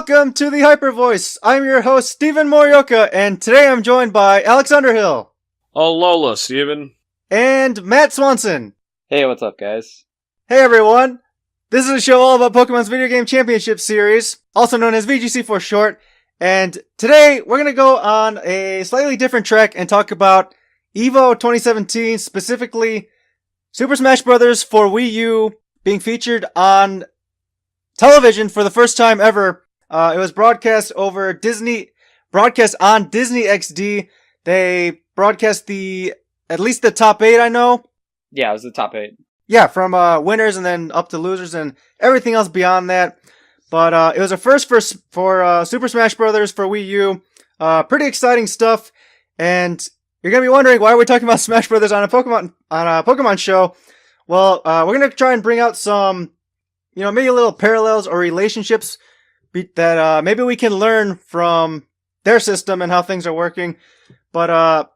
welcome to the Hypervoice. I'm your host, Stephen Morioka, and today I'm joined by Alex Underhill. Alola, Steven. And Matt Swanson. Hey, what's up, guys? Hey, everyone. This is a show all about Pokemon's Video Game Championship Series, also known as VGC for short. And today, we're going to go on a slightly different track and talk about EVO 2017, specifically Super Smash Bros. For Wii U being featured on television for the first time ever. It was broadcast on Disney XD. They broadcast at least the top 8, I know. Yeah, it was the top 8. Yeah, from winners and then up to losers and everything else beyond that. But it was a first for Super Smash Bros. For Wii U. Pretty exciting stuff. And you're gonna be wondering, why are we talking about Smash Bros. On a Pokemon show? Well, we're gonna try and bring out some, maybe little parallels or relationships that maybe we can learn from their system and how things are working. But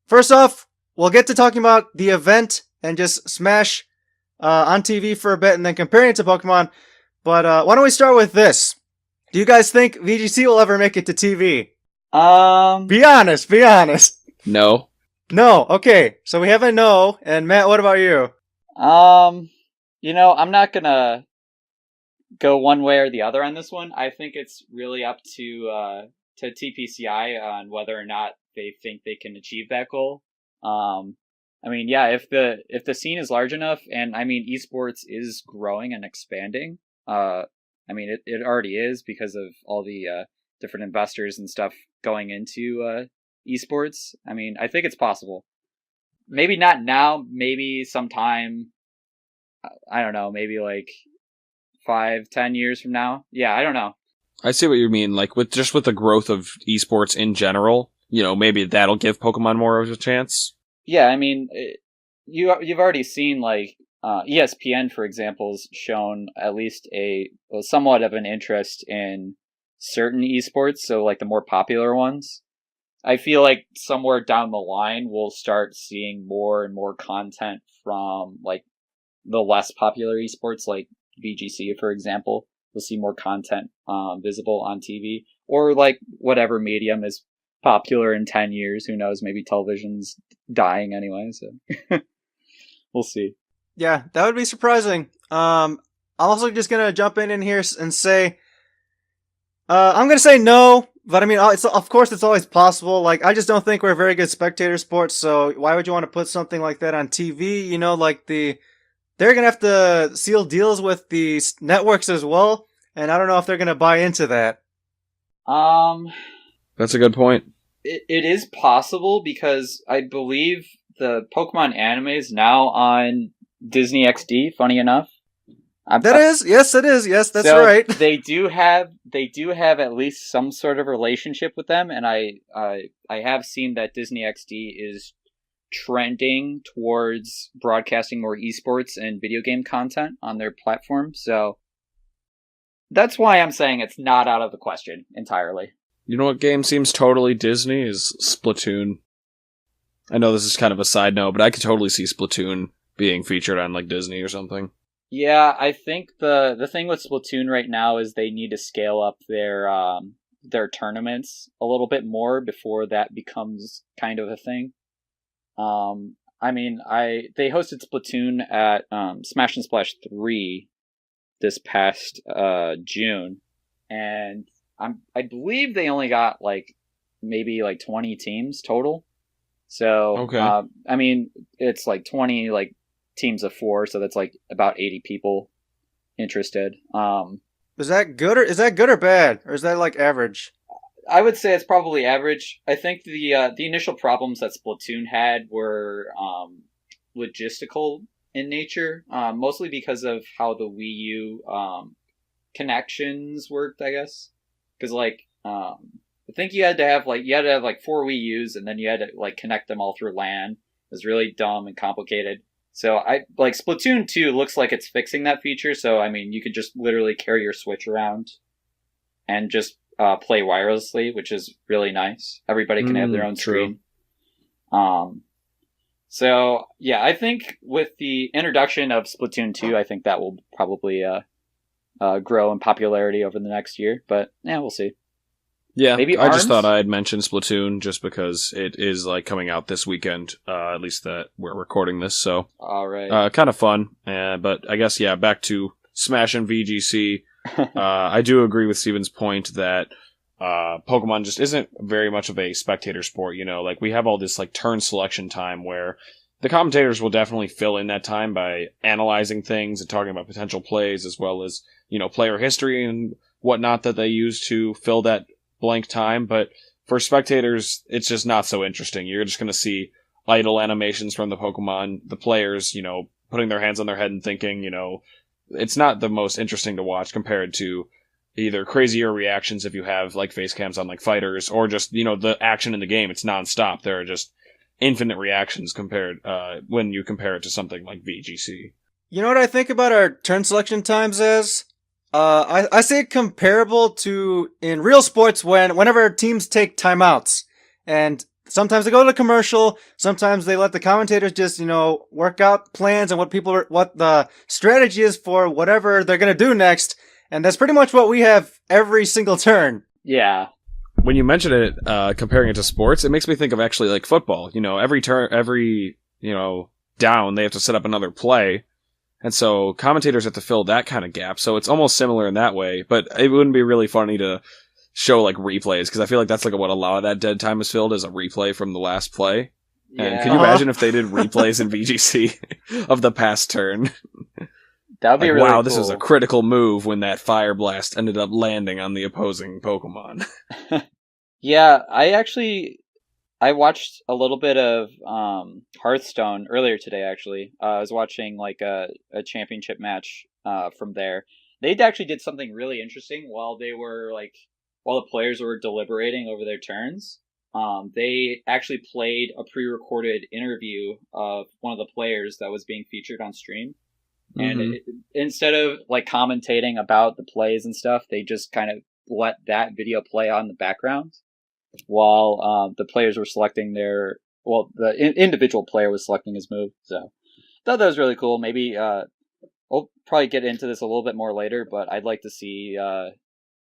first off, we'll get to talking about the event and just Smash on TV for a bit and then comparing it to Pokemon. But why don't we start with this? Do you guys think VGC will ever make it to TV? Be honest. No. No, okay. So we have a no. And Matt, what about you? I'm not gonna go one way or the other on this one. I think it's really up to TPCI on whether or not they think they can achieve that goal. If the scene is large enough, and esports is growing and expanding. It already is because of all the different investors and stuff going into esports. I think it's possible. Maybe not now, maybe sometime, I don't know, maybe like 5-10 years from now. Yeah, I don't know. I see what you mean, like with the growth of esports in general, maybe that'll give Pokemon more of a chance. Yeah, you've already seen, like, ESPN, for example, has shown at least somewhat of an interest in certain esports, so like the more popular ones. I feel like somewhere down the line we'll start seeing more and more content from like the less popular esports, like VGC, for example. We'll see more content visible on TV, or like whatever medium is popular in 10 years. Who knows? Maybe television's dying anyway, so we'll see. Yeah, that would be surprising. I'm also just gonna jump in here and say, I'm gonna say no, but of course it's always possible. Like, I just don't think we're a very good spectator sport, so why would you want to put something like that on TV? They're gonna have to seal deals with the networks as well, and I don't know if they're gonna buy into that. That's a good point. It is possible because I believe the Pokemon anime is now on Disney XD, funny enough. Yes, it is. Yes, that's so right. They do have at least some sort of relationship with them, and I have seen that Disney XD is trending towards broadcasting more esports and video game content on their platform. So that's why I'm saying it's not out of the question entirely. You know what game seems totally Disney is Splatoon. I know this is kind of a side note, but I could totally see Splatoon being featured on like Disney or something. Yeah, I think the thing with Splatoon right now is they need to scale up their tournaments a little bit more before that becomes kind of a thing. They hosted Splatoon at Smash and Splash 3 this past June, and I believe they only got maybe 20 teams total. So okay. It's 20 teams of 4, so that's about 80 people interested. Is that good or bad, or is that average? I would say it's probably average. I think the initial problems that Splatoon had were logistical in nature, mostly because of how the Wii U connections worked, I guess. Because I think you had to have 4 Wii U's, and then you had to connect them all through LAN. It was really dumb and complicated. So Splatoon 2 looks like it's fixing that feature. So you could just literally carry your Switch around and just play wirelessly, which is really nice. Everybody can have their own screen. So yeah, I think with the introduction of Splatoon 2, I think that will probably grow in popularity over the next year. But yeah, we'll see. Yeah, Maybe I just ARMS? thought I'd mention Splatoon just because it is like coming out this weekend, at least that we're recording this, so All right. kind of fun. But I guess, yeah, back to Smash and VGC. I do agree with Steven's point that Pokemon just isn't very much of a spectator sport, like we have all this like turn selection time where the commentators will definitely fill in that time by analyzing things and talking about potential plays as well as, player history and whatnot that they use to fill that blank time. But for spectators, it's just not so interesting. You're just going to see idle animations from the Pokemon, the players, putting their hands on their head and thinking, it's not the most interesting to watch compared to either crazier reactions if you have like face cams on like fighters or just, the action in the game. It's nonstop. There are just infinite reactions compared, when you compare it to something like VGC. You know what I think about our turn selection times is? I say it comparable to in real sports whenever teams take timeouts. And sometimes they go to commercial, sometimes they let the commentators just, work out plans and what the strategy is for whatever they're gonna do next. And that's pretty much what we have every single turn. Yeah. When you mention it, comparing it to sports, it makes me think of actually like football. Every turn, down, they have to set up another play. And so commentators have to fill that kind of gap. So it's almost similar in that way, but it wouldn't be really funny to show like replays because I feel like that's like what a lot of that dead time is filled as a replay from the last play. Yeah. And can you imagine if they did replays in VGC of the past turn? That would be like, really wow, cool. this was a critical move when that fire blast ended up landing on the opposing Pokemon. Yeah, I watched a little bit of Hearthstone earlier today, actually. I was watching like a championship match from there. They actually did something really interesting while the players were deliberating over their turns. They actually played a pre-recorded interview of one of the players that was being featured on stream. And instead of like commentating about the plays and stuff, they just kind of let that video play on the background while the players were selecting the individual player was selecting his move. So I thought that was really cool. Maybe we'll probably get into this a little bit more later, but I'd like to see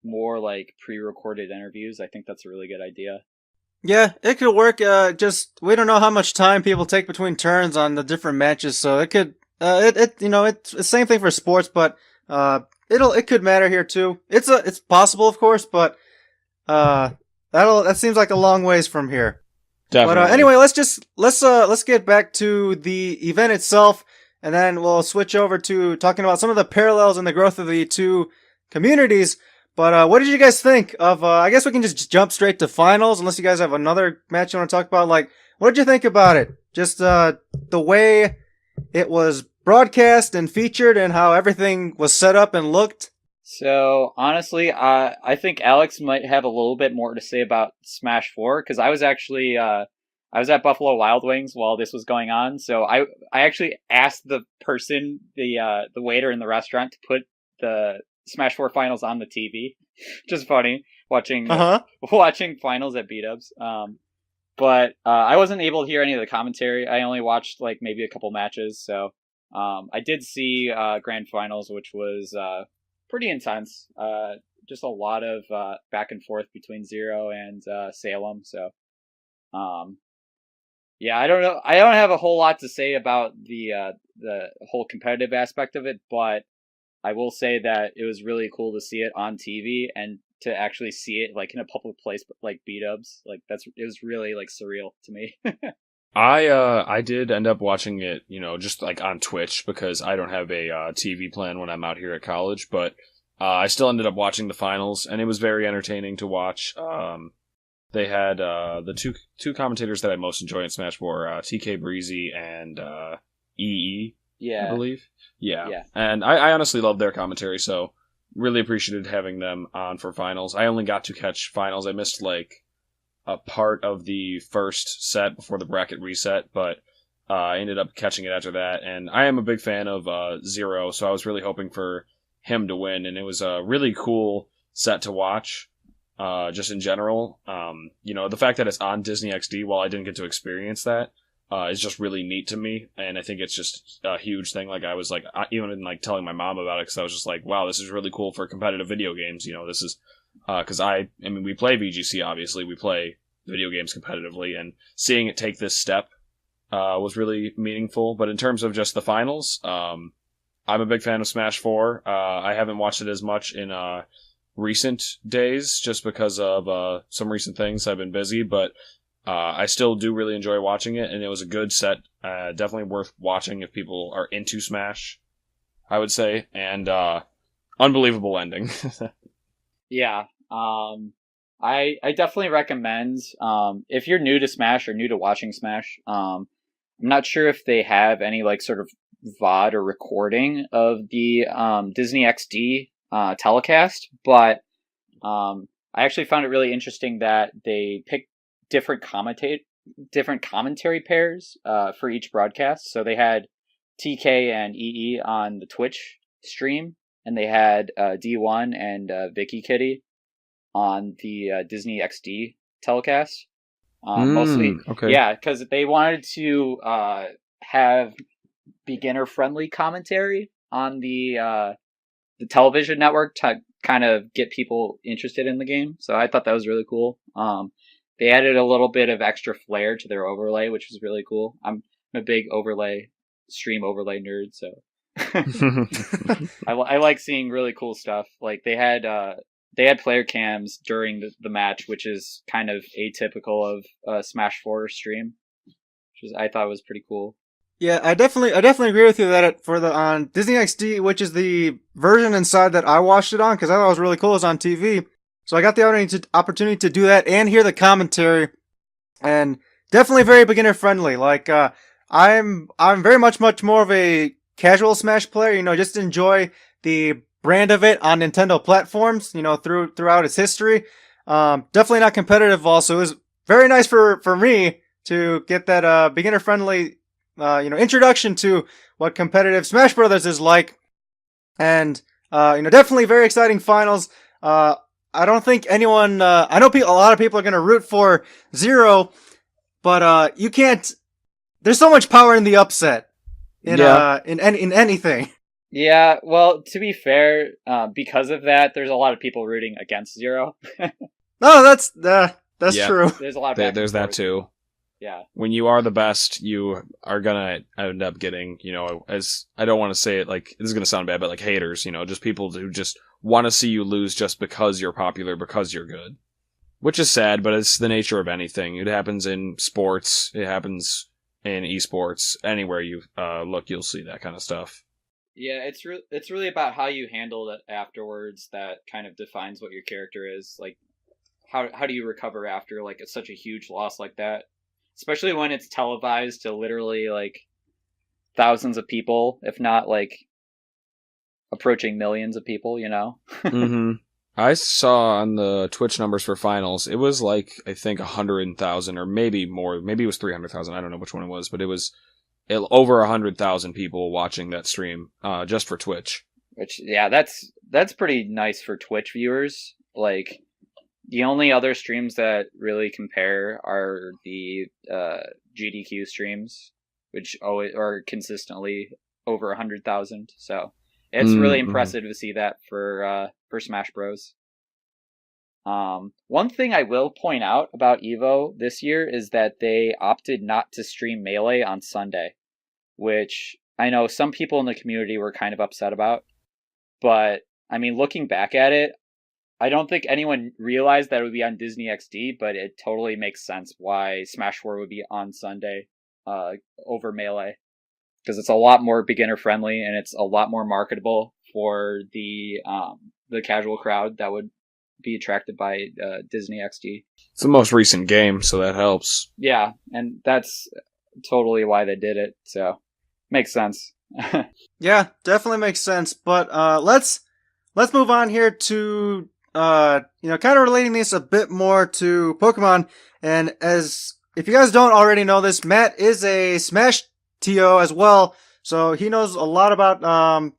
more like pre-recorded interviews. I think that's a really good idea. Yeah, it could work. Just we don't know how much time people take between turns on the different matches, so it could. It's the same thing for sports, but it could matter here too. It's possible, of course, but that seems like a long ways from here. Definitely. But anyway, let's get back to the event itself, and then we'll switch over to talking about some of the parallels in the growth of the two communities. But what did you guys think of? I guess we can just jump straight to finals, unless you guys have another match you want to talk about. Like, what did you think about it? Just the way it was broadcast and featured, and how everything was set up and looked. So honestly, I think Alex might have a little bit more to say about Smash 4 because I was actually I was at Buffalo Wild Wings while this was going on. So I actually asked the waiter in the restaurant to put the Smash 4 finals on the TV. Just funny watching finals at B-Dubs. But I wasn't able to hear any of the commentary. I only watched like maybe a couple matches. So I did see grand finals, which was pretty intense. Just a lot of back and forth between Zero and Salem. So yeah, I don't know. I don't have a whole lot to say about the whole competitive aspect of it, but I will say that it was really cool to see it on TV and to actually see it like in a public place like B-Dubs. Like it was really like surreal to me. I did end up watching it, just like on Twitch because I don't have a TV plan when I'm out here at college, but I still ended up watching the finals and it was very entertaining to watch. They had the two commentators that I most enjoy in Smash were TK Breezy and EE, yeah, I believe. Yeah. And I honestly love their commentary, so really appreciated having them on for finals. I only got to catch finals. I missed like a part of the first set before the bracket reset, but I ended up catching it after that. And I am a big fan of Zero, so I was really hoping for him to win. And it was a really cool set to watch, just in general. The fact that it's on Disney XD, while I didn't get to experience that, is just really neat to me, and I think it's just a huge thing. Like I was like, even like telling my mom about it, because I was just like, wow, this is really cool for competitive video games. This is because I mean, we play VGC, obviously, we play video games competitively, and seeing it take this step was really meaningful. But in terms of just the finals, I'm a big fan of Smash 4. I haven't watched it as much in recent days, just because of some recent things. I've been busy, but I still do really enjoy watching it, and it was a good set. Definitely worth watching if people are into Smash, I would say. And unbelievable ending. Yeah. I definitely recommend, if you're new to Smash or new to watching Smash, I'm not sure if they have any like sort of VOD or recording of the Disney XD telecast, but I actually found it really interesting that they picked different commentary pairs for each broadcast. So they had TK and EE on the Twitch stream, and they had D1 and Vicky Kitty on the Disney XD telecast. Mostly, okay. yeah, because they wanted to have beginner-friendly commentary on the television network to kind of get people interested in the game. So I thought that was really cool. They added a little bit of extra flair to their overlay, which was really cool. I'm a big stream overlay nerd, so I like seeing really cool stuff. Like they had player cams during the match, which is kind of atypical of Smash 4 stream, which I thought was pretty cool. Yeah, I definitely agree with you that on Disney XD, which is the version inside that I watched it on, because I thought it was really cool. It was on TV, so I got the opportunity to do that and hear the commentary, and definitely very beginner friendly. Like I'm very much more of a casual Smash player. Just enjoy the brand of it on Nintendo platforms. Throughout its history. Definitely not competitive. Also, it was very nice for me to get that beginner friendly introduction to what competitive Smash Brothers is like. And, definitely very exciting finals. I don't think anyone, I know a lot of people are going to root for Zero, but, you can't, there's so much power in the upset in anything. Yeah, well, to be fair, because of that, there's a lot of people rooting against Zero. No, that's Yeah. true. There's a lot of There's that too. Yeah. When you are the best, you are gonna end up getting, as I don't want to say it like this is gonna sound bad, but like haters, just people who just want to see you lose just because you're popular, because you're good. Which is sad, but it's the nature of anything. It happens in sports, it happens in esports, anywhere you look, you'll see that kind of stuff. Yeah, it's really about how you handle it afterwards that kind of defines what your character is. Like, how do you recover after like such a huge loss like that? Especially when it's televised to literally like thousands of people, if not like approaching millions of people, Mm-hmm. I saw on the Twitch numbers for finals, it was like, I think 100,000 or maybe more. Maybe it was 300,000. I don't know which one it was, but it was over 100,000 people watching that stream, just for Twitch. Which, yeah, that's pretty nice for Twitch viewers. Like, the only other streams that really compare are the GDQ streams, which always are consistently over 100,000. So it's really impressive to see that for Smash Bros. One thing I will point out about EVO this year is that they opted not to stream Melee on Sunday, which I know some people in the community were kind of upset about. But, I mean, looking back at it, I don't think anyone realized that it would be on Disney XD, but it totally makes sense why Smash 4 would be on Sunday over Melee. Because it's a lot more beginner friendly and it's a lot more marketable for the casual crowd that would be attracted by Disney XD. It's the most recent game, so that helps. Yeah, and that's totally why they did it, so makes sense. Yeah, definitely makes sense. But let's move on here to kind of relating this a bit more to Pokemon. And if you guys don't already know this, Matt is a Smash TO as well, so he knows a lot about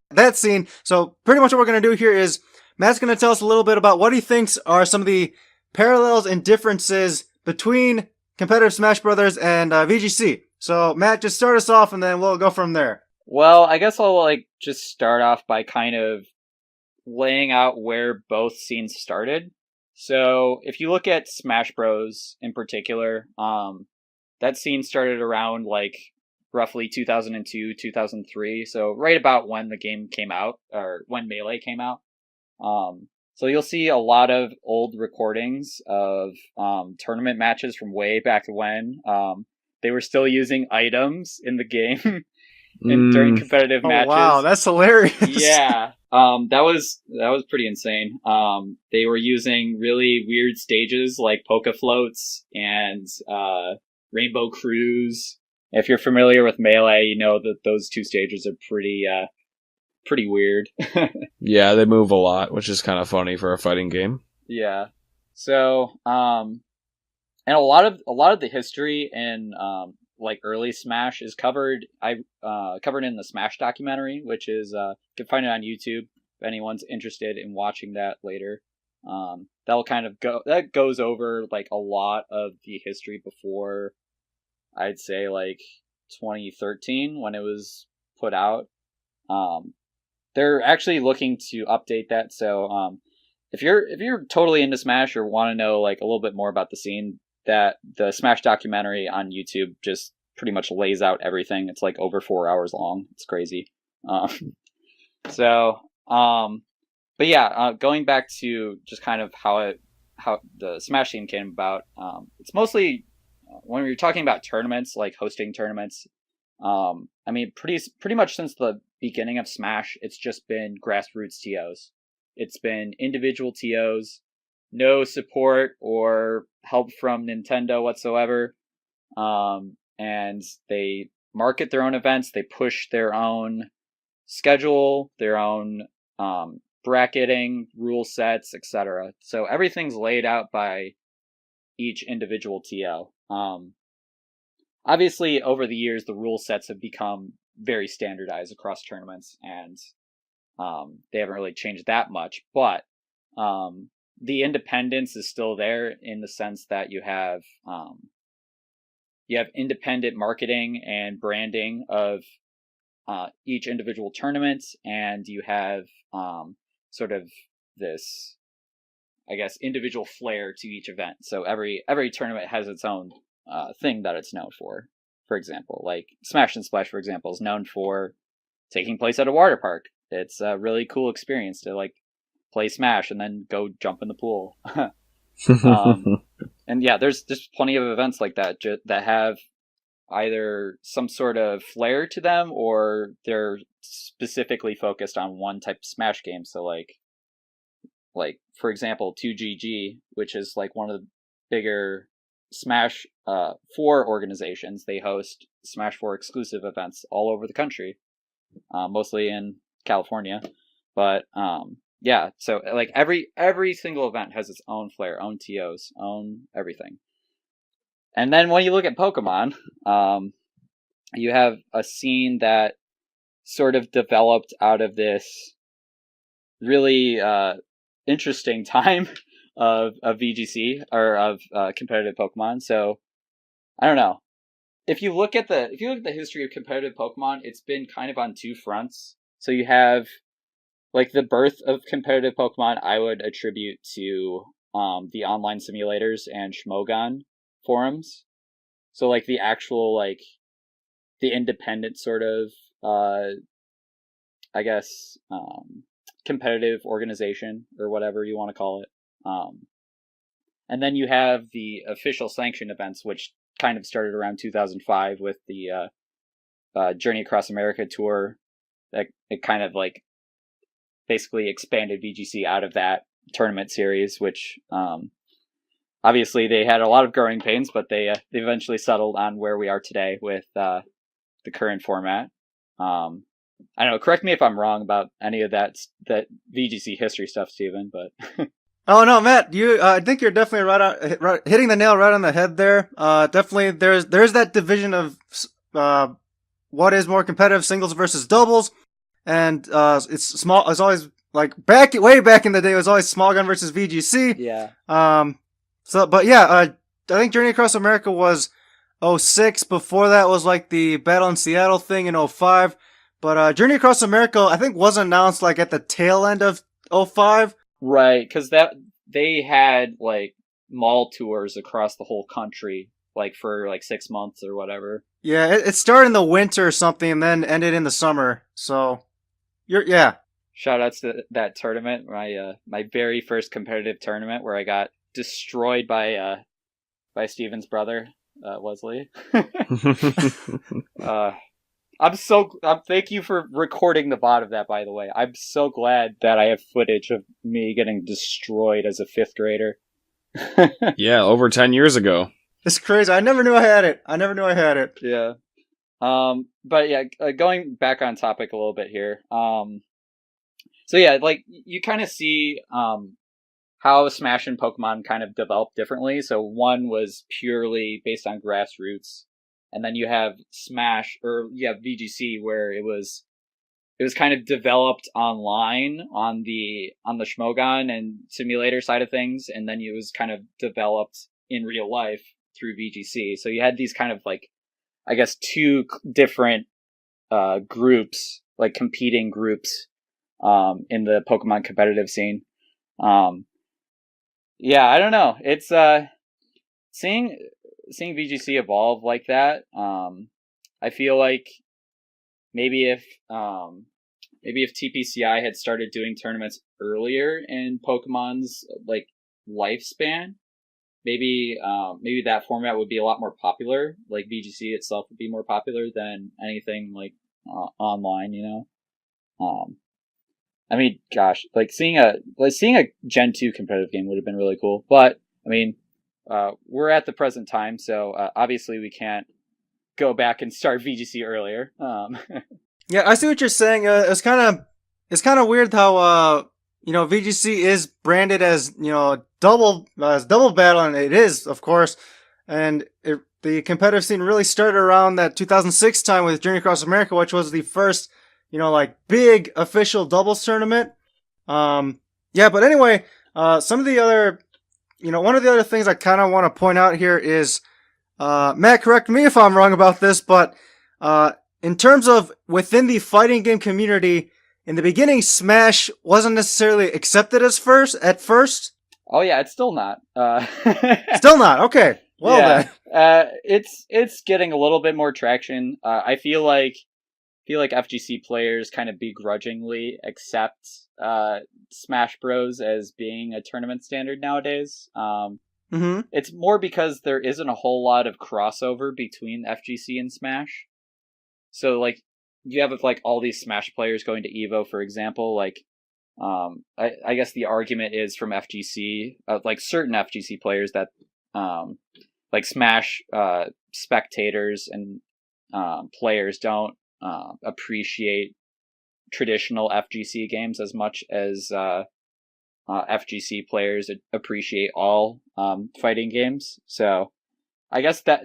that scene. So pretty much what we're going to do here is Matt's going to tell us a little bit about what he thinks are some of the parallels and differences between competitive Smash Brothers and VGC. So Matt, just start us off, and then we'll go from there. Well, I guess I'll just start off by kind of laying out where both scenes started. So if you look at Smash Bros in particular, that scene started around roughly 2002, 2003. So right about when the game came out, or when Melee came out. So you'll see a lot of old recordings of tournament matches from way back when. They were still using items in the game during competitive matches. Wow, that's hilarious. Yeah. That was pretty insane. They were using really weird stages like Poke Floats and Rainbow Cruise. If you're familiar with Melee, you know that those two stages are pretty weird. Yeah, they move a lot, which is kind of funny for a fighting game. Yeah. So, and a lot of the history in early Smash is covered. Covered in the Smash documentary, which is you can find it on YouTube if anyone's interested in watching that later. That goes over a lot of the history before, I'd say 2013 when it was put out. They're actually looking to update that. So if you're totally into Smash or want to know a little bit more about the scene, that the Smash documentary on YouTube just pretty much lays out everything. It's over 4 hours long. It's crazy. But yeah, going back to just kind of how the Smash scene came about. It's mostly when we're talking about tournaments, hosting tournaments. I mean, pretty much since the beginning of Smash, it's just been grassroots TOs. It's been individual TOs, no support or help from Nintendo whatsoever. And they market their own events. They push their own schedule, their own bracketing, rule sets, etc. So everything's laid out by each individual TO. Obviously, over the years, the rule sets have become very standardized across tournaments, and they haven't really changed that much. But the independence is still there in the sense that you have independent marketing and branding of each individual tournament, and you have sort of this, I guess, individual flair to each event. So every tournament has its own thing that it's known for. For example, Smash and Splash, for example, is known for taking place at a water park. It's a really cool experience to play Smash and then go jump in the pool. And yeah, there's plenty of events like that that have either some sort of flair to them or they're specifically focused on one type of Smash game. So for example, 2GG, which is one of the bigger Smash 4 organizations. They host Smash 4 exclusive events all over the country, mostly in California. But yeah, so every single event has its own flair, own TOs, own everything. And then when you look at Pokemon, you have a scene that sort of developed out of this really interesting time of VGC or of competitive Pokemon. So I don't know. If you look at the history of competitive Pokemon, it's been kind of on two fronts. So you have the birth of competitive Pokemon, I would attribute to the online simulators and Shmogon forums. So the actual the independent sort of I guess competitive organization or whatever you want to call it. And then you have the official sanction events, which kind of started around 2005 with the Journey Across America tour. That it kind of basically expanded VGC out of that tournament series, which obviously they had a lot of growing pains, but they eventually settled on where we are today with the current format. I don't know. Correct me if I'm wrong about any of that VGC history stuff, Steven, but. Oh no, Matt, I think you're definitely right hitting the nail right on the head there. Definitely there's that division of what is more competitive, singles versus doubles, and it's small. It's always way back in the day. It was always small gun versus VGC. Yeah. So, but yeah, think Journey Across America was '06. Before that was like the Battle in Seattle thing in '05. But Journey Across America, I think, was announced like at the tail end of '05. Right, because they had like mall tours across the whole country, like for like 6 months or whatever. Yeah, it started in the winter or something, and then ended in the summer. So, yeah. Shout outs to that tournament, my very first competitive tournament where I got destroyed by Steven's brother, Wesley. Thank you for recording the VOD of that, by the way. I'm so glad that I have footage of me getting destroyed as a 5th grader. Yeah, over 10 years ago. It's crazy. I never knew I had it. Yeah. But yeah, going back on topic a little bit here. So yeah, like you kind of see how Smash and Pokemon kind of developed differently. So one was purely based on grassroots, and then you have Smash, or you have VGC, where it was kind of developed online on the Shmogon and simulator side of things, and then it was kind of developed in real life through VGC. So you had these kind of like, I guess, two different groups, like competing groups in the Pokemon competitive scene. Yeah, I don't know. It's seeing VGC evolve like that. I feel like maybe if TPCI had started doing tournaments earlier in Pokemon's like lifespan, maybe that format would be a lot more popular. Like VGC itself would be more popular than anything like online, you know. I mean, gosh, like seeing a Gen 2 competitive game would have been really cool. But I mean, we're at the present time, so obviously we can't go back and start VGC earlier. Yeah, I see what you're saying. It's kind of weird how VGC is branded as double battle, and it is, of course. And the competitive scene really started around that 2006 time with Journey Across America, which was the first big official doubles tournament. Yeah, but anyway, some of the other, one of the other things I kind of want to point out here is, Matt, correct me if I'm wrong about this, but, in terms of within the fighting game community, in the beginning, Smash wasn't necessarily accepted at first. Oh yeah, it's still not. Still not. Okay. Well yeah. then. It's getting a little bit more traction. I feel like FGC players kind of begrudgingly accept Smash Bros as being a tournament standard nowadays. It's more because there isn't a whole lot of crossover between FGC and Smash. So like you have like all these Smash players going to EVO, for example. Like I guess the argument is from FGC, like certain FGC players that like Smash spectators and players don't appreciate traditional FGC games as much as FGC players appreciate all fighting games. So I guess that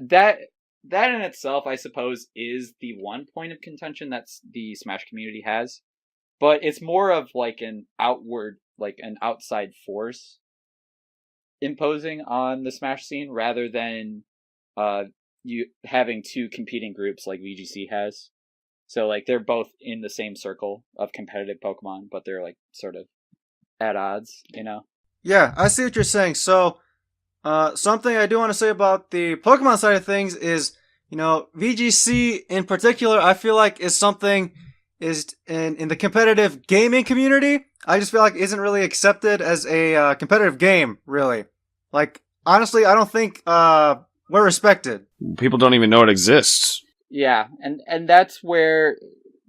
in itself, I suppose, is the one point of contention that's the Smash community has. But it's more of like an outside force imposing on the Smash scene rather than you having two competing groups like VGC has. So like they're both in the same circle of competitive Pokemon, but they're like sort of at odds, Yeah, I see what you're saying. So something I do want to say about the Pokemon side of things is, VGC in particular, I feel like is something is in the competitive gaming community. I just feel like isn't really accepted as a competitive game, really. Like, honestly, I don't think we're respected. People don't even know it exists. Yeah, and that's where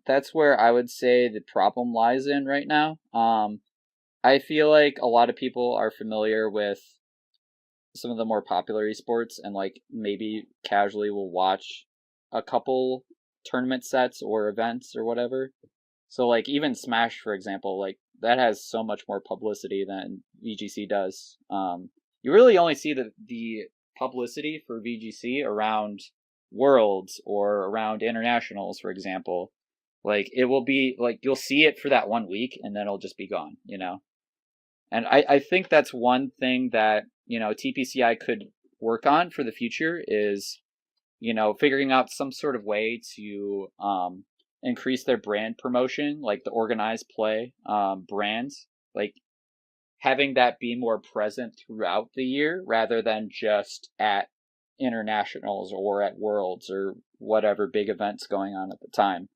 I would say the problem lies in right now. I feel like a lot of people are familiar with some of the more popular esports and like maybe casually will watch a couple tournament sets or events or whatever. So like even Smash, for example, like that has so much more publicity than VGC does. You really only see the publicity for VGC around Worlds or around internationals, for example. Like it will be like you'll see it for that 1 week and then it'll just be gone, And I think that's one thing that TPCI could work on for the future is, figuring out some sort of way to increase their brand promotion, like the organized play brands, like having that be more present throughout the year rather than just at internationals or at worlds or whatever big events going on at the time.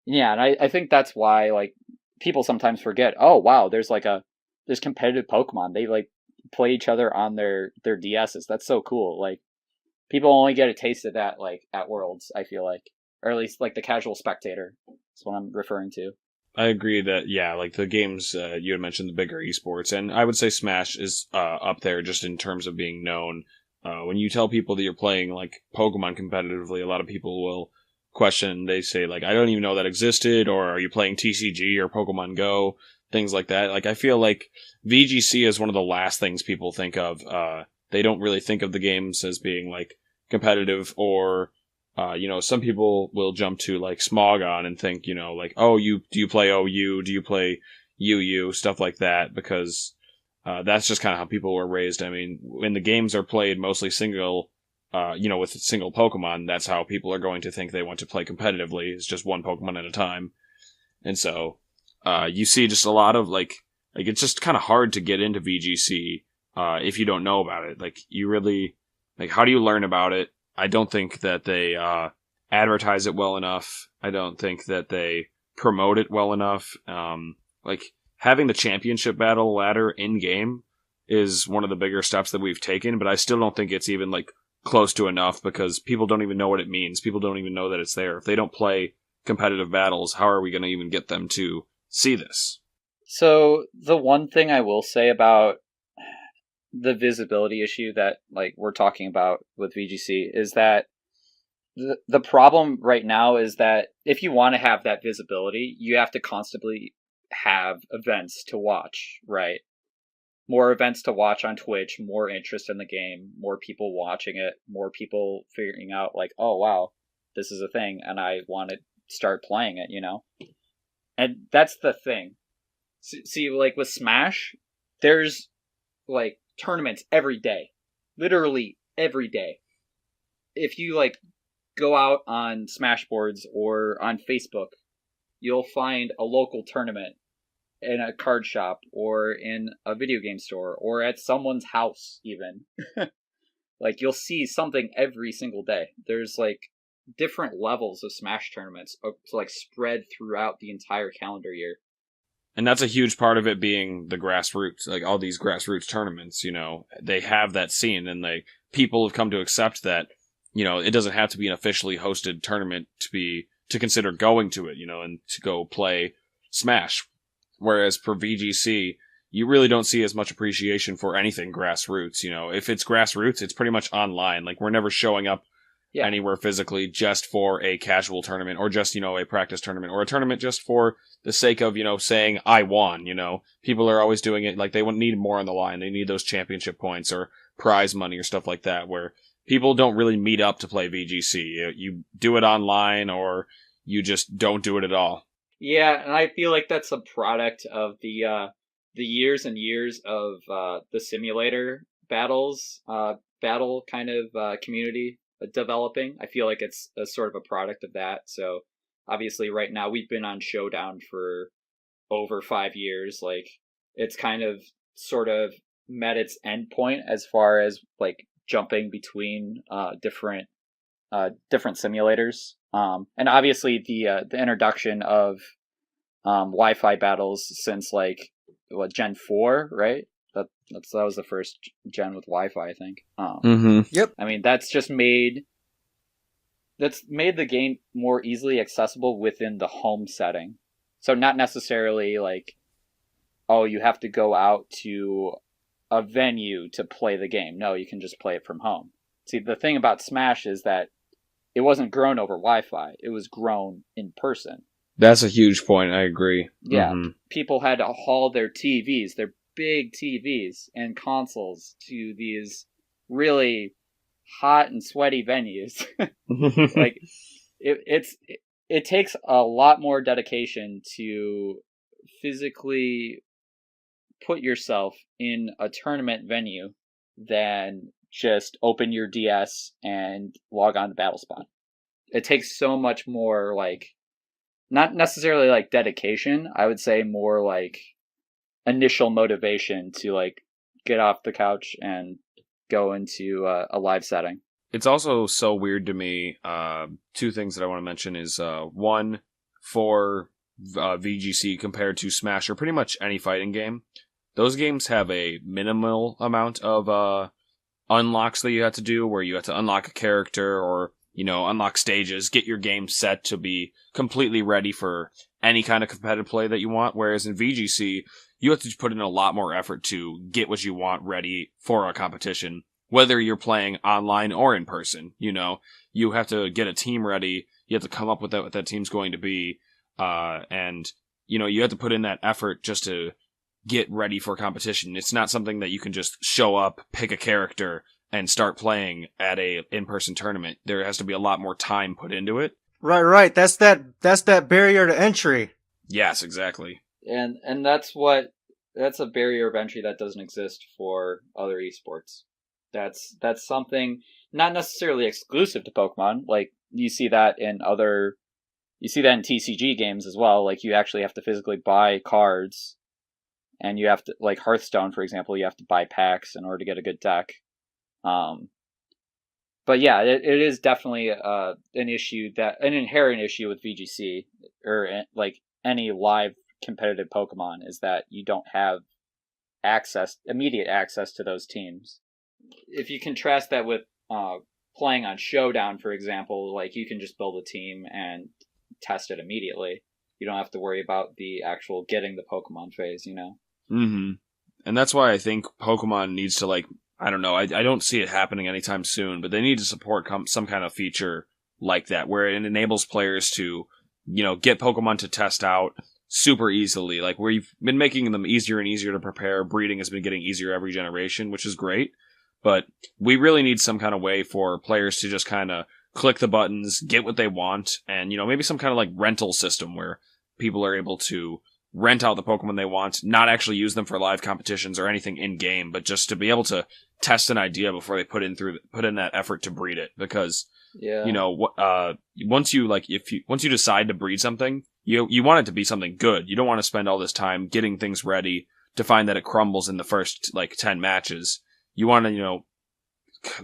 Yeah, and I think that's why like people sometimes forget, oh wow, there's competitive Pokemon. They like play each other on their DSs. That's so cool. Like people only get a taste of that like at Worlds, I feel like. Or at least like the casual spectator. That's what I'm referring to. I agree that, yeah, like the games, you had mentioned the bigger esports, and I would say Smash is up there just in terms of being known. When you tell people that you're playing like Pokemon competitively, a lot of people will question. They say like, I don't even know that existed, or are you playing TCG or Pokemon Go? Things like that. Like, I feel like VGC is one of the last things people think of. They don't really think of the games as being like competitive, or some people will jump to like Smogon and think, like, oh, do you play OU? Do you play UU? Stuff like that, because that's just kind of how people were raised. I mean, when the games are played mostly single, with single Pokemon, that's how people are going to think they want to play competitively. It's just one Pokemon at a time. And so, you see just a lot of like it's just kind of hard to get into VGC, if you don't know about it. Like, you really, like, how do you learn about it? I don't think that they advertise it well enough. I don't think that they promote it well enough. Like, having the championship battle ladder in-game is one of the bigger steps that we've taken, but I still don't think it's even, like, close to enough, because people don't even know what it means. People don't even know that it's there. If they don't play competitive battles, how are we going to even get them to see this? So, the one thing I will say about the visibility issue that like we're talking about with VGC is that the problem right now is that if you want to have that visibility, you have to constantly have events to watch, right? More events to watch on Twitch, more interest in the game, more people watching it, more people figuring out like, oh wow, this is a thing and I want to start playing it, And that's the thing. See, like with Smash, there's like tournaments every day, literally every day. If you like go out on Smashboards or on Facebook, you'll find a local tournament in a card shop or in a video game store or at someone's house even. Like you'll see something every single day. There's like different levels of Smash tournaments like spread throughout the entire calendar year. And that's a huge part of it being the grassroots, like all these grassroots tournaments, they have that scene, and people have come to accept that, it doesn't have to be an officially hosted tournament to consider going to it, and to go play Smash. Whereas for VGC, you really don't see as much appreciation for anything grassroots. If it's grassroots, it's pretty much online. Like, we're never showing up anywhere physically just for a casual tournament, or just, a practice tournament, or a tournament just for the sake of, saying I won. People are always doing it like they need more on the line. They need those championship points or prize money or stuff like that, where people don't really meet up to play VGC. You do it online, or you just don't do it at all. Yeah, and I feel like that's a product of the years and years of the simulator battle kind of community developing. I feel like it's a sort of a product of that. So obviously right now we've been on Showdown for over 5 years. Like, it's kind of sort of met its end point as far as like jumping between different simulators. And obviously the introduction of Wi-Fi battles since like Gen 4, right? That was the first gen with Wi-Fi, I think. Yep. I mean, that's made the game more easily accessible within the home setting. So not necessarily like, oh, you have to go out to a venue to play the game. No, you can just play it from home. See, the thing about Smash is that it wasn't grown over Wi-Fi. It was grown in person. That's a huge point. I agree. Yeah. People had to haul their TVs, their big TVs and consoles, to these really hot and sweaty venues. Like, it takes a lot more dedication to physically put yourself in a tournament venue than just open your DS and log on to BattleSpawn. It takes so much more, like, not necessarily like dedication, I would say more like initial motivation to like get off the couch and go into a live setting. It's also so weird to me. Two things that I want to mention is one, for VGC compared to Smash or pretty much any fighting game, those games have a minimal amount of unlocks that you have to do, where you have to unlock a character or, you know, unlock stages, get your game set to be completely ready for any kind of competitive play that you want. Whereas in VGC, you have to put in a lot more effort to get what you want ready for a competition, whether you're playing online or in person. You know, you have to get a team ready. You have to come up with what that team's going to be. And, you know, you have to put in that effort just to get ready for competition. It's not something that you can just show up, pick a character, and start playing at a in-person tournament. There has to be a lot more time put into it. Right. That's that barrier to entry. Yes, exactly. And that's a barrier of entry that doesn't exist for other esports. That's something not necessarily exclusive to Pokemon. Like, you see that in TCG games as well. Like, you actually have to physically buy cards, and you have to, like Hearthstone, for example, you have to buy packs in order to get a good deck. But yeah, it is definitely an inherent issue with VGC, or like any live competitive Pokemon, is that you don't have immediate access to those teams. If you contrast that with playing on Showdown, for example, like, you can just build a team and test it immediately. You don't have to worry about the actual getting the Pokemon phase, you know? Mm-hmm. And that's why I think Pokemon needs to, like, I don't know, I don't see it happening anytime soon, but they need to support some kind of feature like that, where it enables players to, you know, get Pokemon to test out super easily. Like, where you've been making them easier and easier to prepare. Breeding has been getting easier every generation, which is great. But we really need some kind of way for players to just kind of click the buttons, get what they want, and, you know, maybe some kind of like rental system where people are able to rent out the Pokemon they want, not actually use them for live competitions or anything in game, but just to be able to test an idea before they put in that effort to breed it. Because, you know, once you decide to breed something, you want it to be something good. You don't want to spend all this time getting things ready to find that it crumbles in the first like 10 matches. You want to, you know,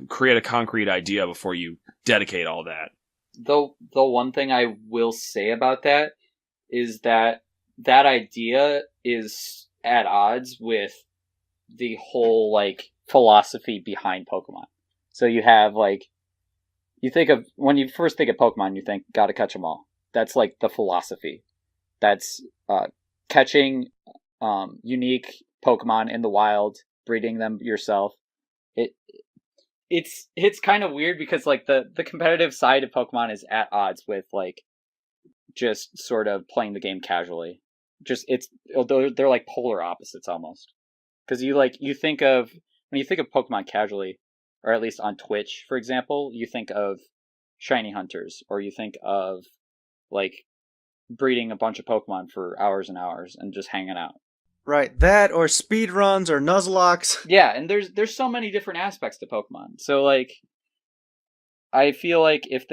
create a concrete idea before you dedicate all that. The one thing I will say about that is that idea is at odds with the whole, like, philosophy behind Pokemon. So you have, like, when you first think of Pokemon, you think, gotta catch them all. That's, like, the philosophy. That's catching unique Pokemon in the wild, breeding them yourself. It's kind of weird because, like, the competitive side of Pokemon is at odds with, like, just sort of playing the game casually. They're like polar opposites almost. Because when you think of Pokemon casually, or at least on Twitch, for example, you think of shiny hunters, or you think of, like, breeding a bunch of Pokemon for hours and hours and just hanging out. Right, that or speed runs or Nuzlocks. Yeah, and there's so many different aspects to Pokemon. So, like, I feel like if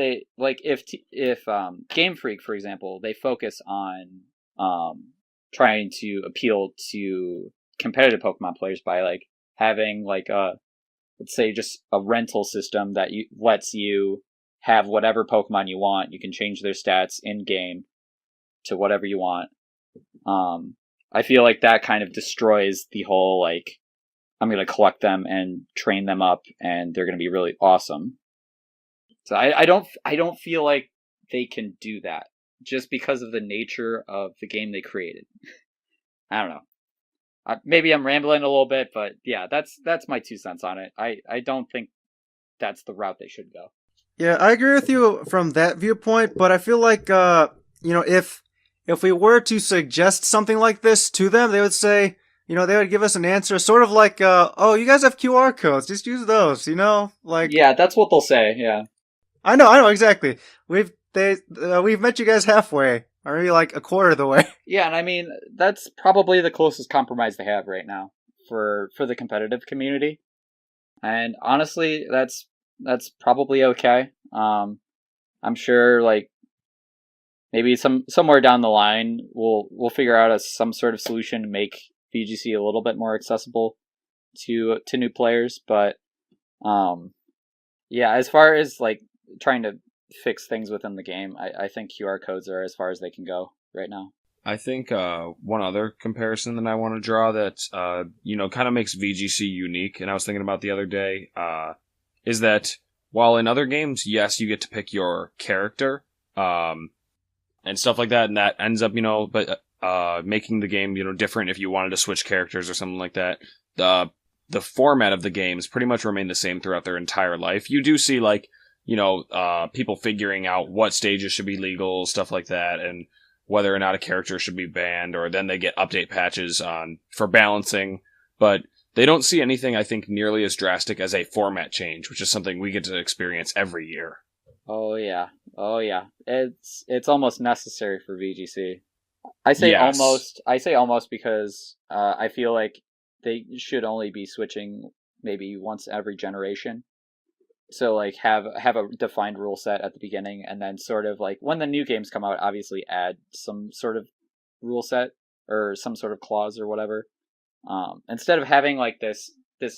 Game Freak, for example, they focus on trying to appeal to competitive Pokemon players by, like, having, like, let's say just a rental system that lets you have whatever Pokemon you want. You can change their stats in game to whatever you want. I feel like that kind of destroys the whole, like, I'm going to collect them and train them up and they're going to be really awesome. So I don't feel like they can do that just because of the nature of the game they created. I don't know. Maybe I'm rambling a little bit, but yeah, that's my 2 cents on it. I don't think that's the route they should go. Yeah, I agree with you from that viewpoint, but I feel like, you know, if we were to suggest something like this to them, they would say, you know, they would give us an answer sort of like, oh, you guys have QR codes, just use those, you know? Like, yeah, that's what they'll say, yeah. I know, exactly. We've met you guys halfway, or maybe like a quarter of the way. Yeah, and I mean, that's probably the closest compromise they have right now for the competitive community. And honestly, that's probably okay. I'm sure like maybe somewhere down the line we'll figure out some sort of solution to make VGC a little bit more accessible to new players. But yeah, as far as like trying to fix things within the game, I think QR codes are as far as they can go right now. I think one other comparison that I want to draw that kind of makes VGC unique, and I was thinking about the other day, is that while in other games, yes, you get to pick your character and stuff like that, and that ends up making the game different if you wanted to switch characters or something like that. The format of the games pretty much remain the same throughout their entire life. You do see people figuring out what stages should be legal, stuff like that, and whether or not a character should be banned, or then they get update patches for balancing. But they don't see anything, I think, nearly as drastic as a format change, which is something we get to experience every year. Oh yeah. It's almost necessary for VGC. I say Yes. almost because I feel like they should only be switching maybe once every generation. So like have a defined rule set at the beginning, and then sort of like when the new games come out, obviously add some sort of rule set or some sort of clause or whatever. Instead of having like this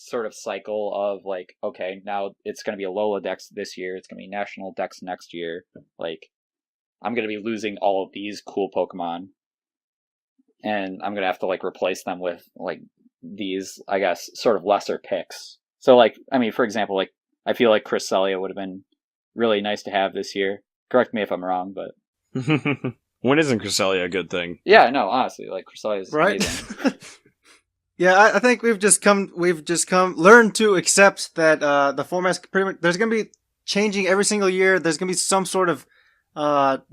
sort of cycle of like, okay, now it's going to be a Lola Dex this year, it's going to be National Dex next year. Like, I'm going to be losing all of these cool Pokemon, and I'm going to have to like replace them with like these, I guess, sort of lesser picks. So like, I mean, for example, like I feel like Cresselia would have been really nice to have this year. Correct me if I'm wrong, but When isn't Cresselia a good thing? yeah, no, honestly, like Cresselia is Right? amazing. Yeah, I think we've just learned to accept that the format's pretty much, there's going to be changing every single year. There's going to be some sort of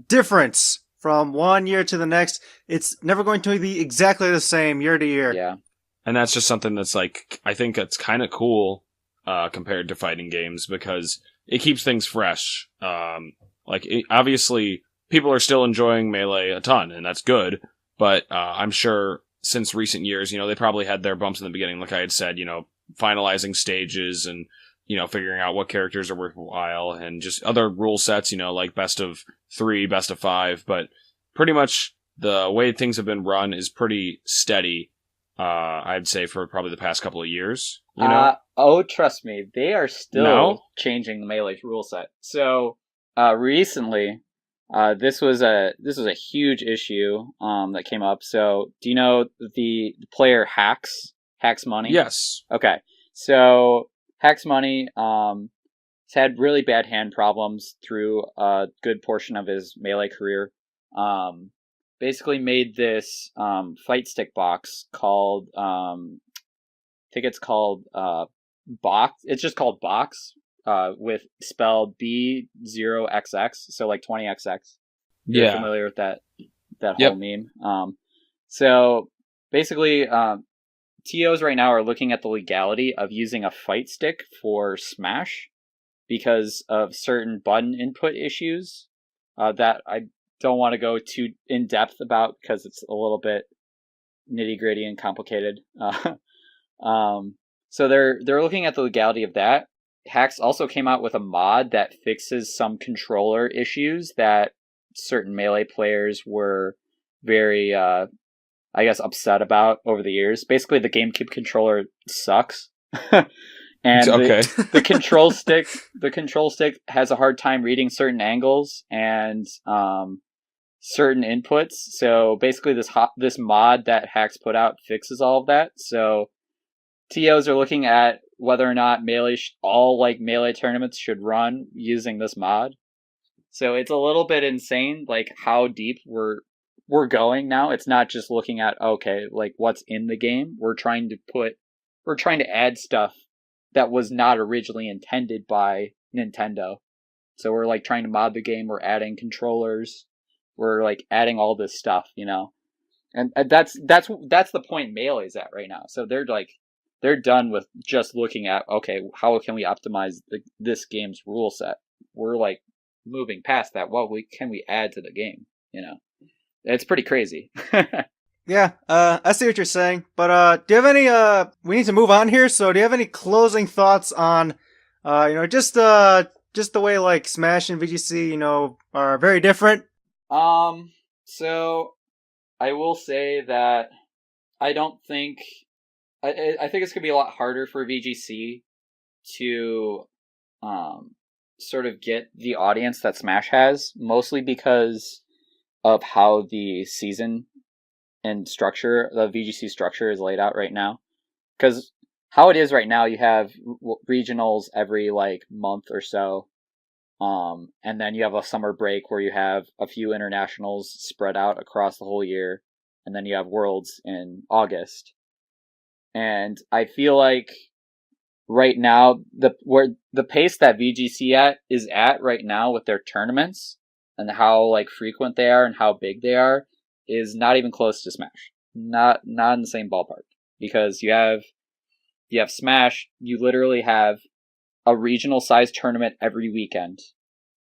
difference from one year to the next. It's never going to be exactly the same year to year. Yeah. And that's just something that's like, I think that's kind of cool compared to fighting games, because it keeps things fresh. Obviously, people are still enjoying Melee a ton, and that's good. But I'm sure since recent years, they probably had their bumps in the beginning, like I had said, finalizing stages and, figuring out what characters are worthwhile, and just other rule sets, like best of 3, best of 5. But pretty much the way things have been run is pretty steady. I'd say for probably the past couple of years. Oh, trust me, they are still No? changing the Melee rule set. So recently, this was a huge issue that came up. So do you know the player Hacks Money? Yes. Okay, so Hacks Money has had really bad hand problems through a good portion of his Melee career. Basically made this fight stick box called I think it's called box. It's just called box with spelled B0XX, so like 20XX. You're familiar with that whole meme. So basically TOs right now are looking at the legality of using a fight stick for Smash because of certain button input issues that I don't want to go too in depth about because it's a little bit nitty gritty and complicated. So they're looking at the legality of that. Hacks also came out with a mod that fixes some controller issues that certain Melee players were very, I guess, upset about over the years. Basically, the GameCube controller sucks. And okay. the control stick has a hard time reading certain angles and certain inputs. So basically, this mod that Hacks put out fixes all of that. So TOs are looking at whether or not all Melee tournaments should run using this mod. So it's a little bit insane, like how deep we're going now. It's not just looking at like what's in the game. We're trying to add stuff that was not originally intended by Nintendo. So we're like trying to mod the game. We're adding controllers. We're like adding all this stuff, and that's the point Melee's at right now. So they're done with just looking at how can we optimize this game's rule set. We're like moving past that. What can we add to the game? It's pretty crazy. Yeah, I see what you're saying, but do you have any? We need to move on here. So, do you have any closing thoughts on, just the way like Smash and VGC, are very different? So I will say that I don't think I think it's gonna be a lot harder for VGC to sort of get the audience that Smash has, mostly because of how the season and structure, the VGC structure is laid out right now. Because how it is right now, you have regionals every like month or so, and then you have a summer break where you have a few internationals spread out across the whole year, and then you have Worlds in August. And I feel like right now the pace that VGC is at right now with their tournaments and how like frequent they are and how big they are is not even close to Smash. Not in the same ballpark, because you have Smash, you literally have a regional size tournament every weekend.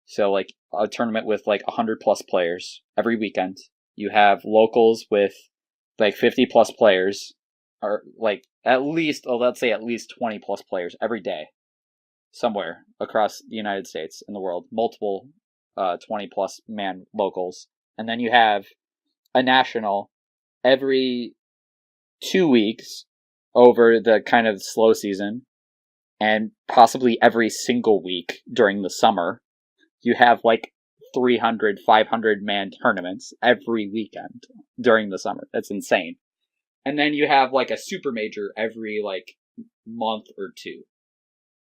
So like a tournament with like 100 plus players every weekend. You have locals with like 50 plus players, or like at least, let's say at least 20 plus players every day somewhere across the United States and the world, multiple 20 plus man locals. And then you have a national every 2 weeks over the kind of slow season, and possibly every single week during the summer. You have like 300, 500 man tournaments every weekend during the summer. That's insane. And then you have like a super major every like month or two.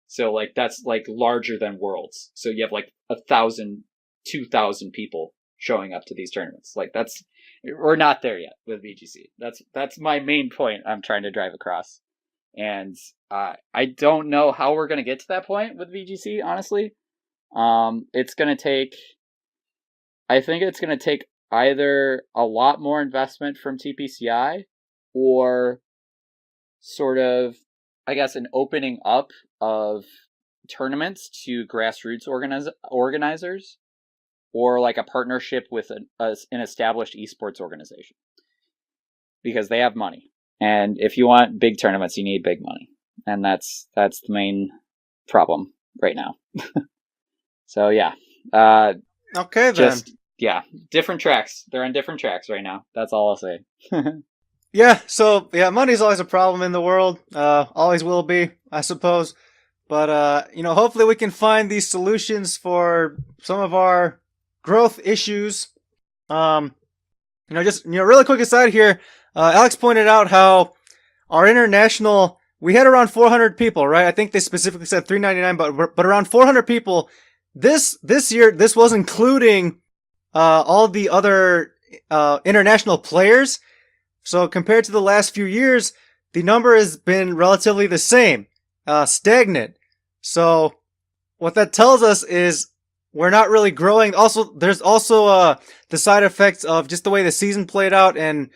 So like that's like larger than Worlds. So you have like 1,000, 2,000 people showing up to these tournaments. Like we're not there yet with VGC. That's my main point I'm trying to drive across. And I don't know how we're gonna get to that point with VGC, honestly. It's gonna take. I think it's gonna take either a lot more investment from TPCI, or sort of, I guess, an opening up of tournaments to grassroots organizers, or like a partnership with an established esports organization, because they have money. And if you want big tournaments, you need big money, and that's the main problem right now. So yeah, Okay, then. just yeah, different tracks. They're on different tracks right now. That's all I'll say. Yeah, so yeah, money's always a problem in the world. Always will be, I suppose. But hopefully we can find these solutions for some of our growth issues. Really quick aside here, Alex pointed out how our international, we had around 400 people, right? I think they specifically said 399, but around 400 people. This year, this was including all the other international players. So compared to the last few years, the number has been relatively the same, stagnant. So what that tells us is we're not really growing. Also, there's also the side effects of just the way the season played out, and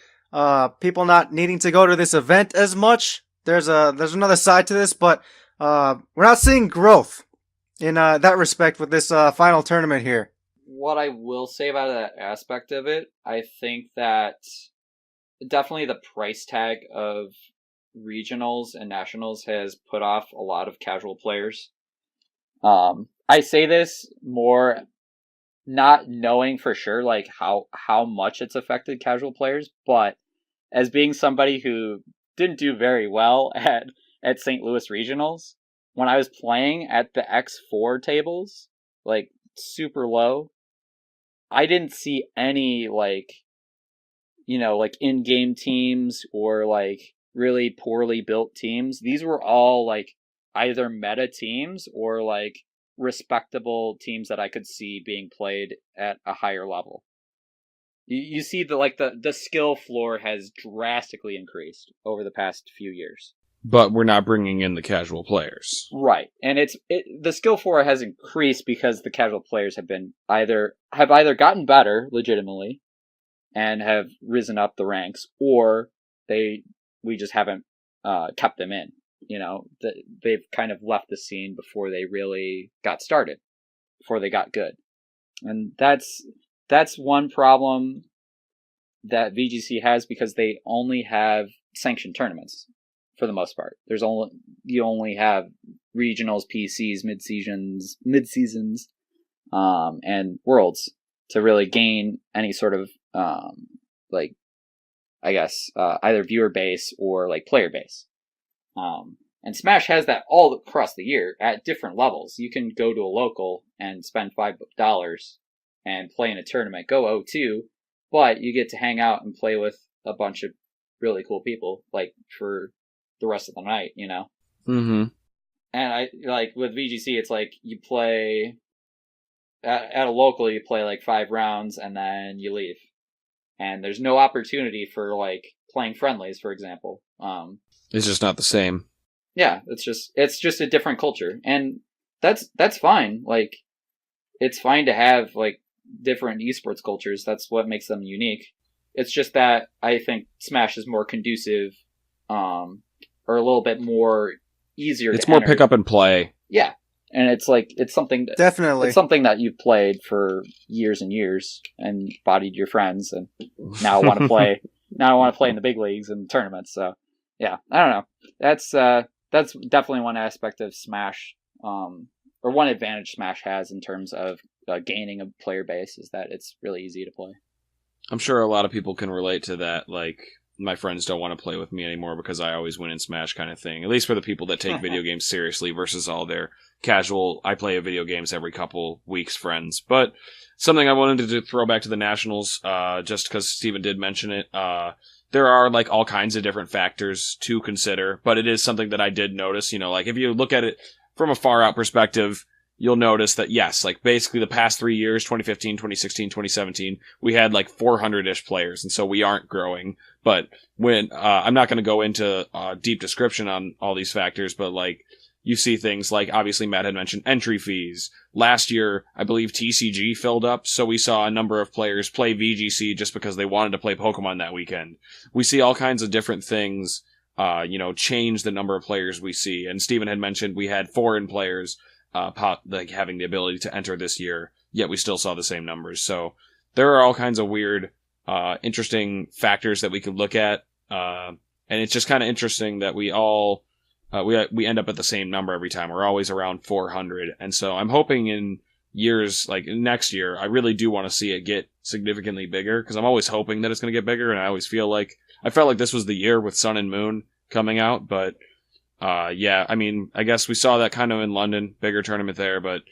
people not needing to go to this event as much. There's another side to this, but we're not seeing growth in that respect with this final tournament here. What I will say about that aspect of it, I think that definitely the price tag of regionals and nationals has put off a lot of casual players. I say this more not knowing for sure like how much it's affected casual players, but as being somebody who didn't do very well at St. Louis regionals, when I was playing at the X4 tables, like super low, I didn't see any like in-game teams or like really poorly built teams. These were all like either meta teams or like respectable teams that I could see being played at a higher level. You see the skill floor has drastically increased over the past few years. But we're not bringing in the casual players. Right. And the skill floor has increased because the casual players have either gotten better legitimately and have risen up the ranks, or we just haven't kept them in. They've kind of left the scene before they really got started, before they got good. And that's one problem that VGC has because they only have sanctioned tournaments for the most part. You only have regionals, PCs, mid-seasons, and worlds to really gain any sort of like, I guess, either viewer base or like player base. And Smash has that all across the year at different levels. You can go to a local and spend $5 and play in a tournament, go 0-2, but you get to hang out and play with a bunch of really cool people, like, for the rest of the night, you know? Mm-hmm. And I, like, with VGC, it's like you play, at a local, you play like 5 rounds and then you leave. And there's no opportunity for, like, playing friendlies, for example. It's just not the same. Yeah, it's just a different culture. And that's fine. Like, it's fine to have, like, different esports cultures. That's what makes them unique. It's just that I think Smash is more conducive, or a little bit more easier. It's more pick up and play. Yeah, and it's like it's something that you've played for years and years and bodied your friends, and now want to play. Now I want to play in the big leagues and tournaments. So yeah, I don't know. That's definitely one aspect of Smash, or one advantage Smash has in terms of gaining a player base is that it's really easy to play. I'm sure a lot of people can relate to that, like, my friends don't want to play with me anymore because I always win in Smash kind of thing. At least for the people that take video games seriously versus all their casual, I play video games every couple weeks friends. But something I wanted to throw back to the Nationals, just because Steven did mention it, there are, like, all kinds of different factors to consider, but it is something that I did notice, you know, like, if you look at it from a far out perspective, you'll notice that, yes, like, basically the past 3 years, 2015, 2016, 2017, we had, like, 400-ish players, and so we aren't growing. But when, I'm not going to go into deep description on all these factors, but, like, you see things like, obviously Matt had mentioned entry fees. Last year, I believe TCG filled up, so we saw a number of players play VGC just because they wanted to play Pokemon that weekend. We see all kinds of different things, change the number of players we see. And Steven had mentioned we had foreign players like having the ability to enter this year, yet we still saw the same numbers. So there are all kinds of weird, interesting factors that we could look at, and it's just kind of interesting that we all we end up at the same number every time. We're always around 400, and so I'm hoping in years like next year, I really do want to see it get significantly bigger because I'm always hoping that it's going to get bigger, and I felt like this was the year with Sun and Moon coming out, but. Yeah, I mean, I guess we saw that kind of in London, bigger tournament there, but,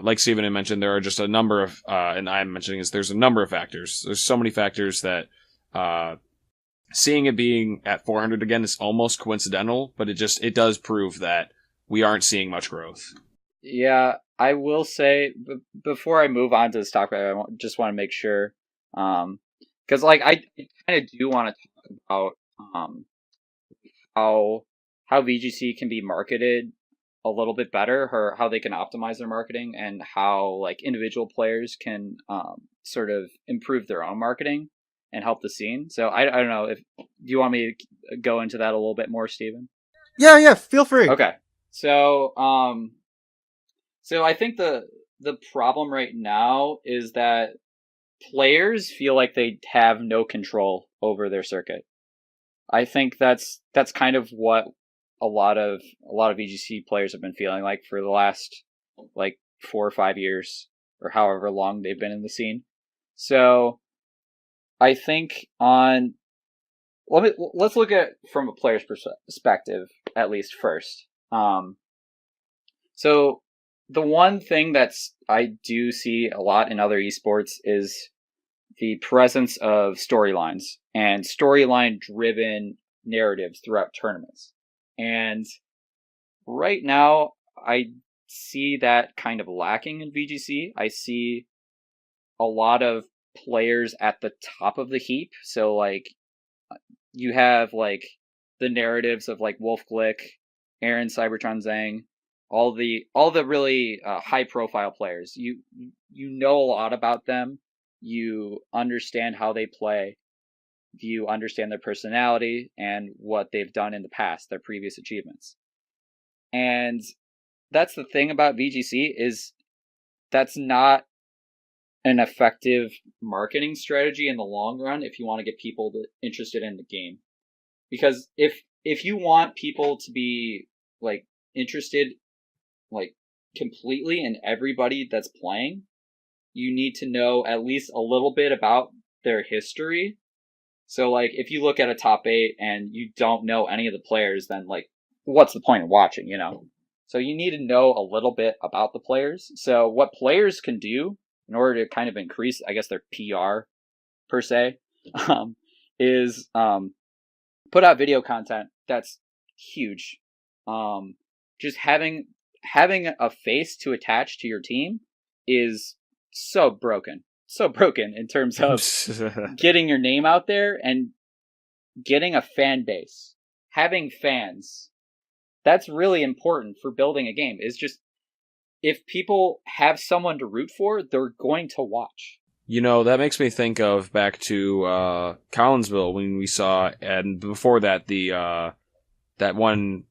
like Steven had mentioned, there are just a number of, and I'm mentioning is there's a number of factors. There's so many factors that, seeing it being at 400 again is almost coincidental, but it does prove that we aren't seeing much growth. Yeah, I will say, before I move on to this topic, I just want to make sure, cause like, I kind of do want to talk about, how VGC can be marketed a little bit better, or how they can optimize their marketing, and how, like, individual players can sort of improve their own marketing and help the scene. So I don't know if do you want me to go into that a little bit more, Steven? Yeah, feel free. Okay. So I think the problem right now is that players feel like they have no control over their circuit. I think that's kind of what a lot of VGC players have been feeling like for the last, like, 4 or 5 years, or however long they've been in the scene. So I think let's look at from a player's perspective at least first. So the one thing I do see a lot in other esports is the presence of storylines and storyline driven narratives throughout tournaments. And right now, I see that kind of lacking in VGC. I see a lot of players at the top of the heap. So, like, you have, like, the narratives of, like, Wolf Glick, Aaron Cybertron Zhang, all the really high profile players. You know a lot about them. You understand how they play. You understand their personality and what they've done in the past, their previous achievements. And that's the thing about VGC is that's not an effective marketing strategy in the long run if you want to get people interested in the game. Because if you want people to be like interested like completely in everybody that's playing, you need to know at least a little bit about their history. So like if you look at a top 8 and you don't know any of the players, then like what's the point of watching, you know? So you need to know a little bit about the players. So what players can do in order to kind of increase, I guess, their PR per se, is put out video content. That's huge. Just having a face to attach to your team is so broken in terms of getting your name out there and getting a fan base, having fans. That's really important for building a game. Is just if people have someone to root for, they're going to watch. You know, that makes me think of back to Collinsville when we saw, and before that, that one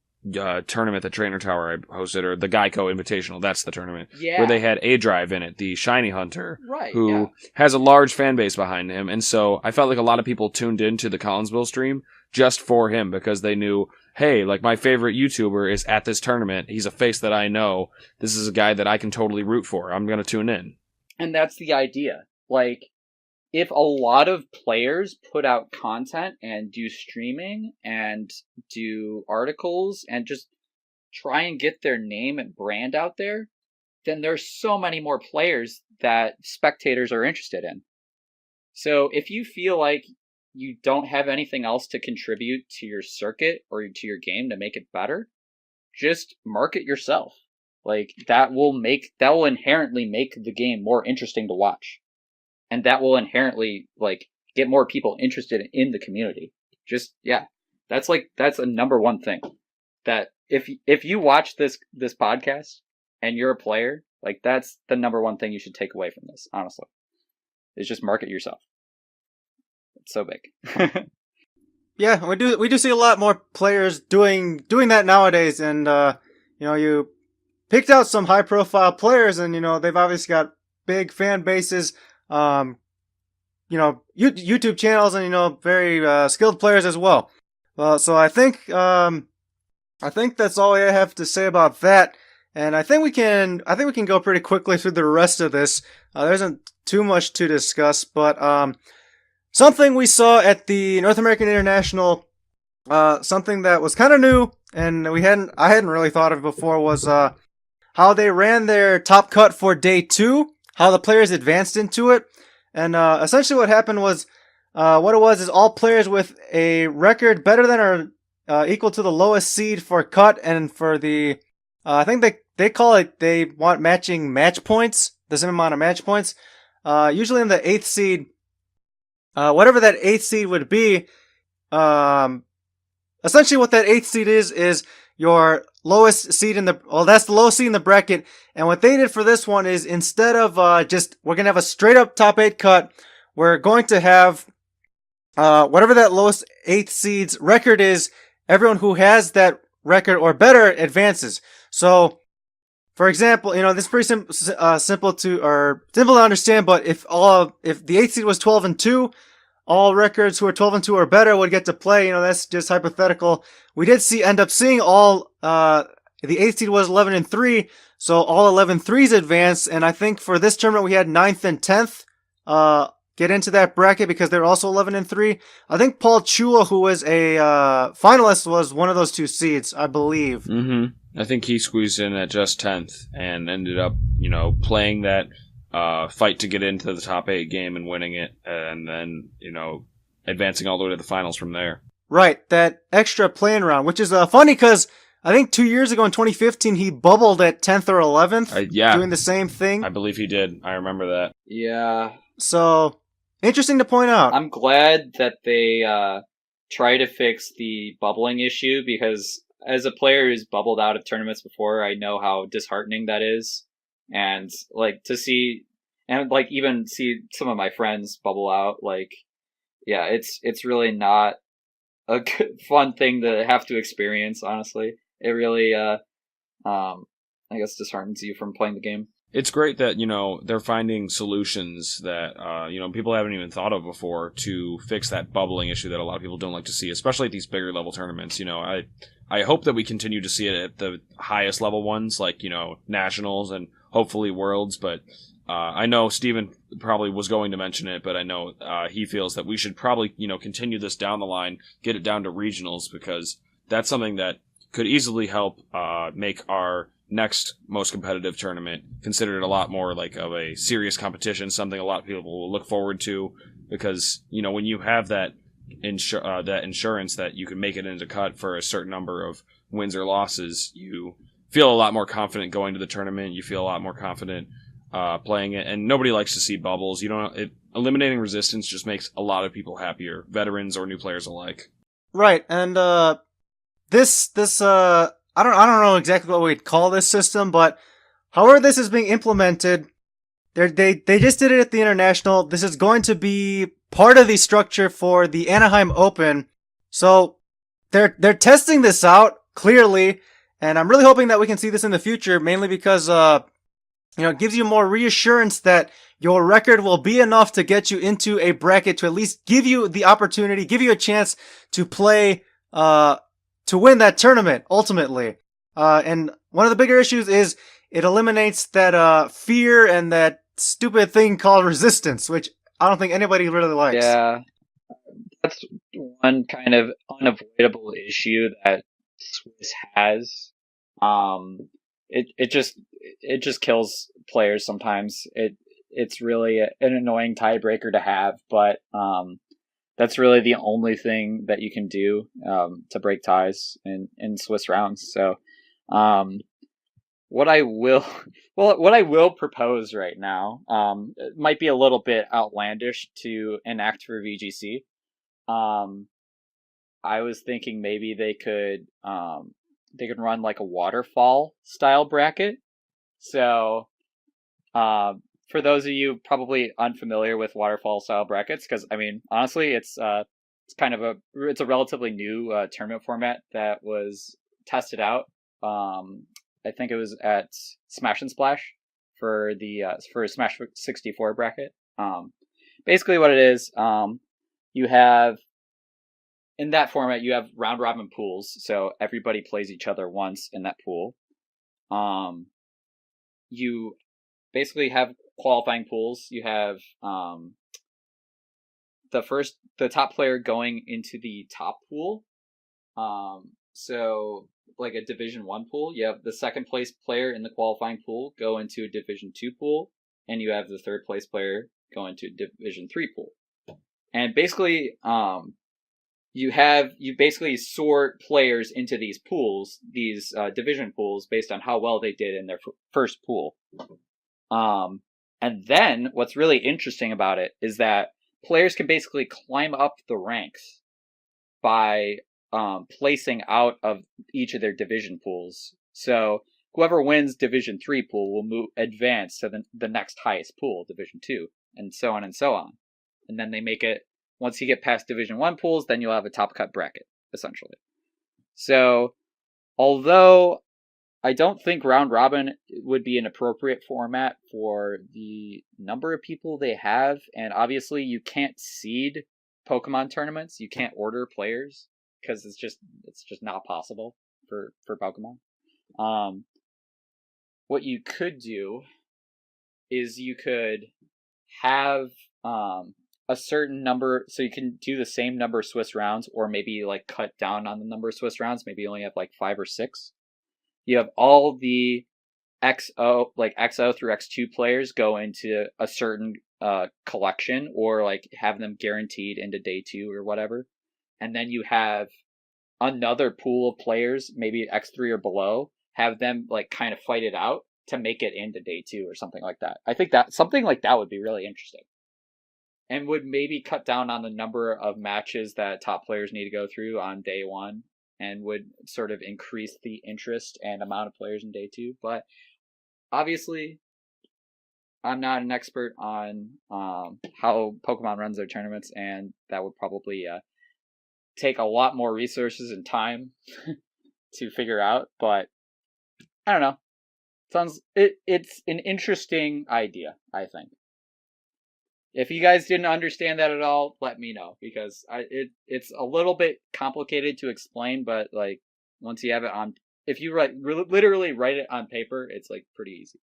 tournament that Trainer Tower hosted, or the Geico Invitational. That's the tournament where they had A-Drive in it, the shiny hunter, who has a large fan base behind him. And so I felt like a lot of people tuned into the Collinsville stream just for him because they knew, hey, like my favorite YouTuber is at this tournament. He's a face that I know. This is a guy that I can totally root for. I'm going to tune in. And that's the idea. Like, if a lot of players put out content and do streaming and do articles and just try and get their name and brand out there, then there's so many more players that spectators are interested in. So if you feel like you don't have anything else to contribute to your circuit or to your game to make it better, just market yourself. Like, that will inherently make the game more interesting to watch. And that will inherently, like, get more people interested in the community. Just, yeah. That's a number one thing. That if you watch this podcast and you're a player, like, that's the number one thing you should take away from this, honestly. Is just market yourself. It's so big. Yeah, we do see a lot more players doing that nowadays, and you picked out some high profile players, and they've obviously got big fan bases, YouTube channels, and very skilled players as well. So I think that's all I have to say about that, and I think we can go pretty quickly through the rest of this. There isn't too much to discuss, but something we saw at the North American International, something that was kind of new and I hadn't really thought of before, was how they ran their top cut for day 2, how the players advanced into it. And essentially what happened was, what it was is all players with a record better than or equal to the lowest seed for cut, and for the, I think they call it, they want matching match points, the same amount of match points. Usually in the 8th seed, whatever that 8th seed would be, essentially what that 8th seed is your lowest seed that's the lowest seed in the bracket. And what they did for this one is, instead of we're going to have a straight up top 8 cut, we're going to have whatever that lowest 8th seed's record is, everyone who has that record or better advances. So, for example, this is pretty simple to understand, but if the 8th seed was 12-2, all records who are 12-2 or better would get to play. That's just hypothetical. We did end up seeing all, the 8th seed was 11-3, so all 11-3s advanced, and I think for this tournament we had 9th and 10th, get into that bracket because they're also 11-3. I think Paul Chula, who was a, finalist, was one of those 2 seeds, I believe. Mm-hmm. I think he squeezed in at just 10th and ended up, playing that fight to get into the top 8 game and winning it, and then, advancing all the way to the finals from there. Right, that extra playing round, which is funny because I think 2 years ago in 2015, he bubbled at 10th or 11th, doing the same thing. I believe he did. I remember that. Yeah. So, interesting to point out. I'm glad that they try to fix the bubbling issue, because as a player who's bubbled out of tournaments before, I know how disheartening that is. And even see some of my friends bubble out, it's really not a good, fun thing to have to experience, honestly. It really, I guess, disheartens you from playing the game. it's great that, they're finding solutions that, people haven't even thought of before to fix that bubbling issue that a lot of people don't like to see, especially at these bigger level tournaments. I hope that we continue to see it at the highest level ones, like, nationals and hopefully worlds, but I know Steven probably was going to mention it, but I know he feels that we should probably, continue this down the line, get it down to regionals, because that's something that could easily help make our next most competitive tournament considered a lot more like of a serious competition, something a lot of people will look forward to, because when you have that insurance that you can make it into cut for a certain number of wins or losses, you feel a lot more confident going to the tournament. You feel a lot more confident playing it, and nobody likes to see bubbles. Eliminating resistance just makes a lot of people happier, veterans or new players alike. Right, and this I don't know exactly what we'd call this system, but however this is being implemented, they just did it at the International. This is going to be part of the structure for the Anaheim Open. So they're testing this out clearly, and I'm really hoping that we can see this in the future, mainly because it gives you more reassurance that your record will be enough to get you into a bracket to at least give you the opportunity, give you a chance to play to win that tournament, ultimately. And one of the bigger issues is it eliminates that fear and that stupid thing called resistance, which I don't think anybody really likes. Yeah, that's one kind of unavoidable issue that Swiss has. It just kills players sometimes. It's really an annoying tiebreaker to have, but that's really the only thing that you can do to break ties in Swiss rounds. So, what I will propose right now, it might be a little bit outlandish to enact for VGC. I was thinking maybe they could run like a waterfall style bracket. So, for those of you probably unfamiliar with waterfall style brackets, because I mean, honestly, it's it's a relatively new tournament format that was tested out. I think it was at Smash and Splash for the for Smash 64 bracket. Basically, what it is, you have in that format you have round robin pools, so everybody plays each other once in that pool. You basically have qualifying pools. You have the top player going into the top pool. So like a Division 1 pool, you have the second place player in the qualifying pool go into a Division 2 pool, and you have the third place player go into a Division 3 pool. And basically, you basically sort players into these pools, these division pools, based on how well they did in their first pool. And then what's really interesting about it is that players can basically climb up the ranks by placing out of each of their division pools. So whoever wins Division 3 pool will advance to the next highest pool, Division 2, and so on and so on. And then they make it, once you get past Division 1 pools, then you'll have a top cut bracket, essentially. So, although I don't think round robin would be an appropriate format for the number of people they have, and obviously you can't seed Pokemon tournaments, you can't order players, because it's just not possible for Pokemon. What you could do is you could have a certain number, so you can do the same number of Swiss rounds, or maybe like cut down on the number of Swiss rounds. Maybe you only have like 5 or 6. You have all the XO through X2 players go into a certain collection, or like have them guaranteed into day 2 or whatever. And then you have another pool of players, maybe X3 or below, have them like kind of fight it out to make it into day 2 or something like that. I think that something like that would be really interesting, and would maybe cut down on the number of matches that top players need to go through on day 1, and would sort of increase the interest and amount of players in day 2. But obviously, I'm not an expert on how Pokemon runs their tournaments, and that would probably take a lot more resources and time to figure out. But I don't know. It's an interesting idea, I think. If you guys didn't understand that at all, let me know, because it's a little bit complicated to explain, but like once you have it on, if you literally write it on paper, it's like pretty easy.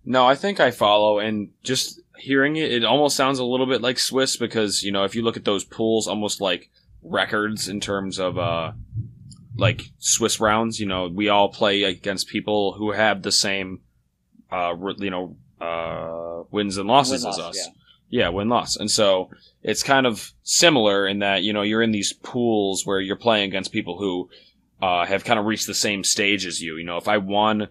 No, I think I follow, and just hearing it, it almost sounds a little bit like Swiss because, if you look at those pools, almost like records in terms of, like Swiss rounds, we all play against people who have the same, wins and losses as us. Yeah, win-loss. And so it's kind of similar in that, you're in these pools where you're playing against people who have kind of reached the same stage as you. If I won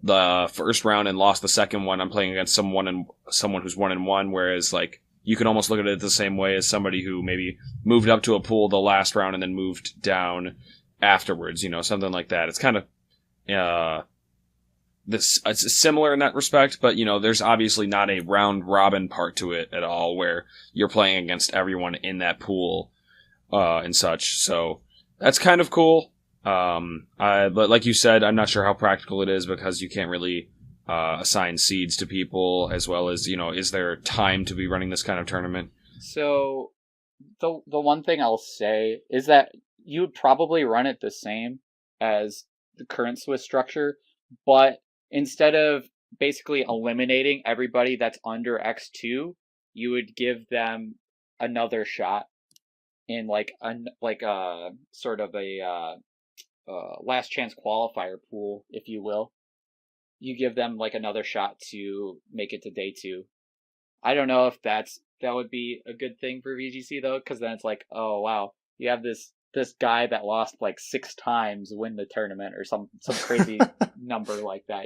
the first round and lost the second one, I'm playing against someone who's 1-1, whereas like you can almost look at it the same way as somebody who maybe moved up to a pool the last round and then moved down afterwards, something like that. It's kind of it's similar in that respect, but there's obviously not a round robin part to it at all where you're playing against everyone in that pool and such. So that's kind of cool. But like you said, I'm not sure how practical it is because you can't really assign seeds to people, as well as is there time to be running this kind of tournament? So the one thing I'll say is that you would probably run it the same as the current Swiss structure, but instead of basically eliminating everybody that's under X2, you would give them another shot in like a sort of a last chance qualifier pool, if you will. You give them like another shot to make it to day 2. I don't know if that would be a good thing for VGC though, because then it's like, oh wow, you have this guy that lost like 6 times win the tournament or some crazy number like that,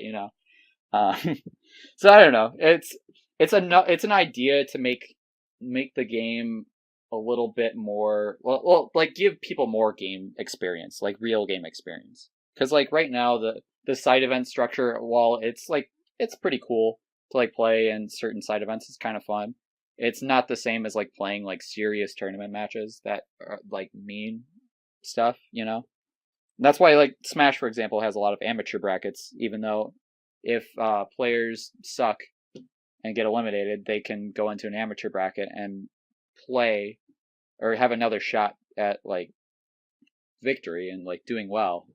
So I don't know. It's an idea to make the game a little bit more well, like give people more game experience, like real game experience. Because like right now the side event structure, while it's pretty cool to like play in certain side events, it's kind of fun. It's not the same as like playing like serious tournament matches that are like mean stuff, And that's why like Smash, for example, has a lot of amateur brackets, even though if players suck and get eliminated, they can go into an amateur bracket and play or have another shot at like victory and like doing well,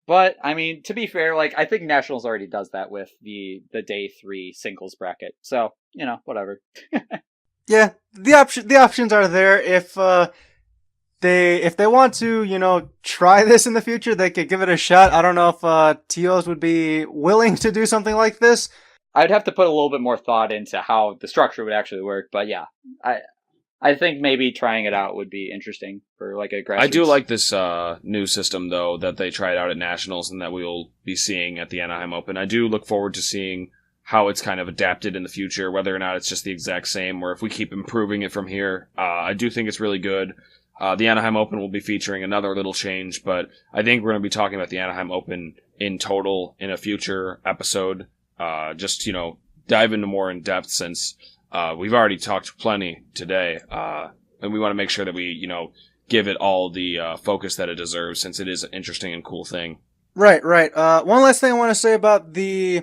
But I mean, to be fair, like I think Nationals already does that with the day 3 singles bracket. So, whatever. Yeah, the options are there if they want to, try this in the future, they could give it a shot. I don't know if TOs would be willing to do something like this. I'd have to put a little bit more thought into how the structure would actually work, but yeah, I think maybe trying it out would be interesting for like a grassroots. I do like this new system though that they tried out at Nationals and that we will be seeing at the Anaheim Open. I do look forward to seeing how it's kind of adapted in the future, whether or not it's just the exact same or if we keep improving it from here. I do think it's really good. The Anaheim Open will be featuring another little change, but I think we're going to be talking about the Anaheim Open in total in a future episode. Just, dive into more in depth since we've already talked plenty today. And we want to make sure that we, give it all the focus that it deserves since it is an interesting and cool thing. Right. One last thing I want to say about this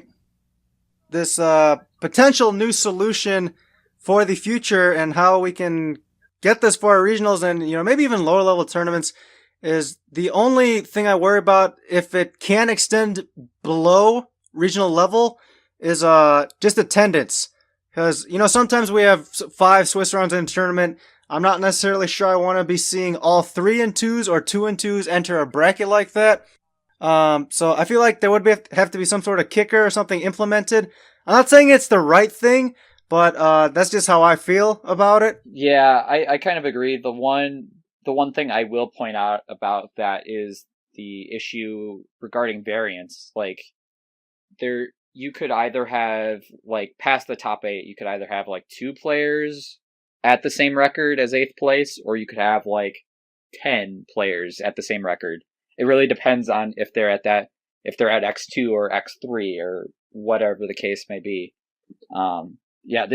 potential new solution for the future and how we can get this for our regionals and, maybe even lower level tournaments is the only thing I worry about if it can extend below regional level is just attendance. Because, sometimes we have 5 Swiss rounds in a tournament. I'm not necessarily sure I want to be seeing all 3-2s or 2-2s enter a bracket like that. So I feel like there would have to be some sort of kicker or something implemented. I'm not saying it's the right thing, but that's just how I feel about it. Yeah, I kind of agree. The one thing I will point out about that is the issue regarding variance. Like, you could either have, like, past the top 8, you could either have, like, 2 players at the same record as 8th place, or you could have, like, 10 players at the same record. It really depends on if they're at X2 or X3 or whatever the case may be. Yeah,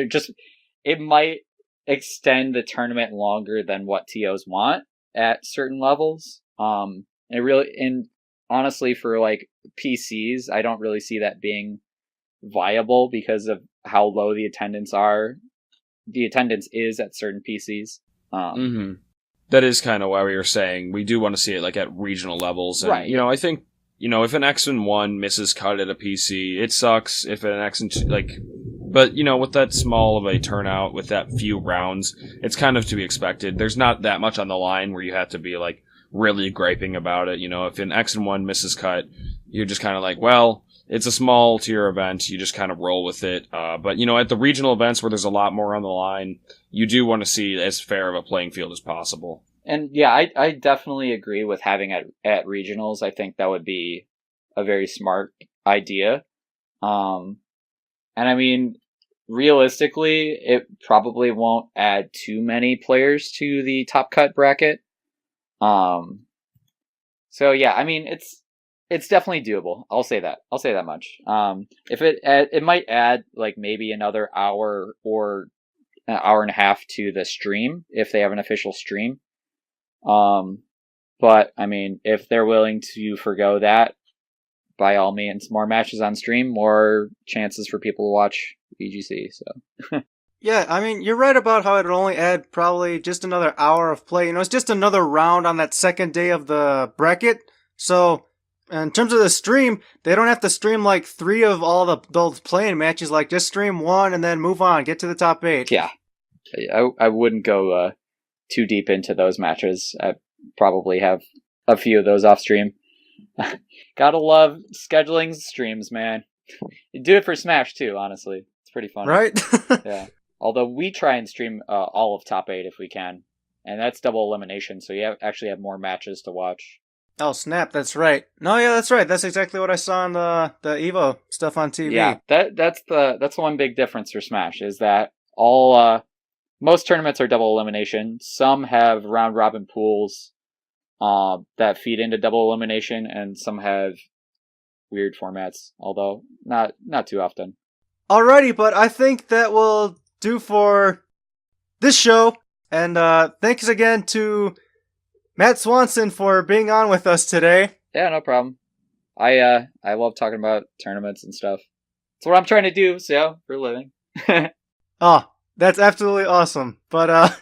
it might extend the tournament longer than what TOs want at certain levels. honestly, for like PCs, I don't really see that being viable because of how low the attendance is at certain PCs. That is kind of why we were saying we do want to see it like at regional levels. And, Right. I think, if an X and 1 misses cut at a PC, it sucks. If an X and 2, but, with that small of a turnout, with that few rounds, it's kind of to be expected. There's not that much on the line where you have to be, like, really griping about it. If an X and 1 misses cut, you're just kind of like, well, it's a small tier event. You just kind of roll with it. But, at the regional events where there's a lot more on the line, you do want to see as fair of a playing field as possible. And yeah, I definitely agree with having at regionals. I think that would be a very smart idea. And I mean, realistically, it probably won't add too many players to the top cut bracket. So yeah, I mean, it's definitely doable. I'll say that much. If it might add like maybe another hour or an hour and a half to the stream if they have an official stream. But I mean, if they're willing to forgo that, by all means, more matches on stream, more chances for people to watch VGC. So Yeah, I mean, you're right about how it would only add probably just another hour of play. It's just another round on that second day of the bracket. So, in terms of the stream, they don't have to stream like 3 of all those playing matches. Like, just stream 1 and then move on, get to the top 8. yeah, I wouldn't go too deep into those matches. I probably have a few of those off stream. Gotta love scheduling streams, man. You do it for Smash too, honestly. It's pretty fun. Right? Yeah. Although we try and stream all of top 8 if we can. And that's double elimination, so you actually have more matches to watch. Oh, snap, that's right. No, yeah, that's right. That's exactly what I saw on the EVO stuff on TV. Yeah, that's the one big difference for Smash, is that most tournaments are double elimination. Some have round robin pools that feed into double elimination, and some have weird formats, although not too often. Alrighty, but I think that will do for this show. And thanks again to Matt Swanson for being on with us today. Yeah, no problem. I love talking about tournaments and stuff. It's what I'm trying to do, so for a living. Oh, that's absolutely awesome. But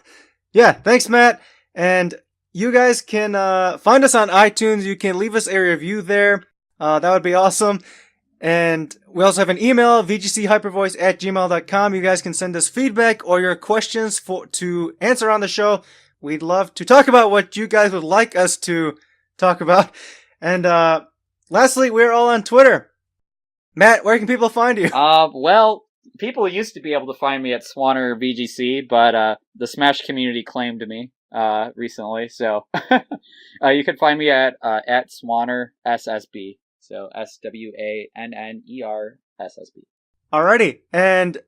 yeah, thanks, Matt. And you guys can find us on iTunes. You can leave us a review there. That would be awesome. And we also have an email, vgchypervoice@gmail.com. You guys can send us feedback or your questions to answer on the show. We'd love to talk about what you guys would like us to talk about. And lastly, we're all on Twitter. Matt, where can people find you? Well, people used to be able to find me at Swanner VGC, but the Smash community claimed me recently. So you can find me at Swanner SSB. So SWANNER SSB. Alrighty. And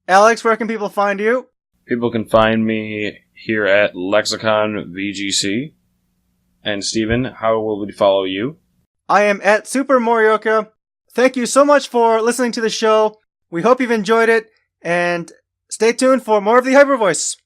Alex, where can people find you? People can find me here at Lexicon VGC. And Steven, how will we follow you? I am at Super Morioka. Thank you so much for listening to the show. We hope you've enjoyed it, and stay tuned for more of the Hyper Voice.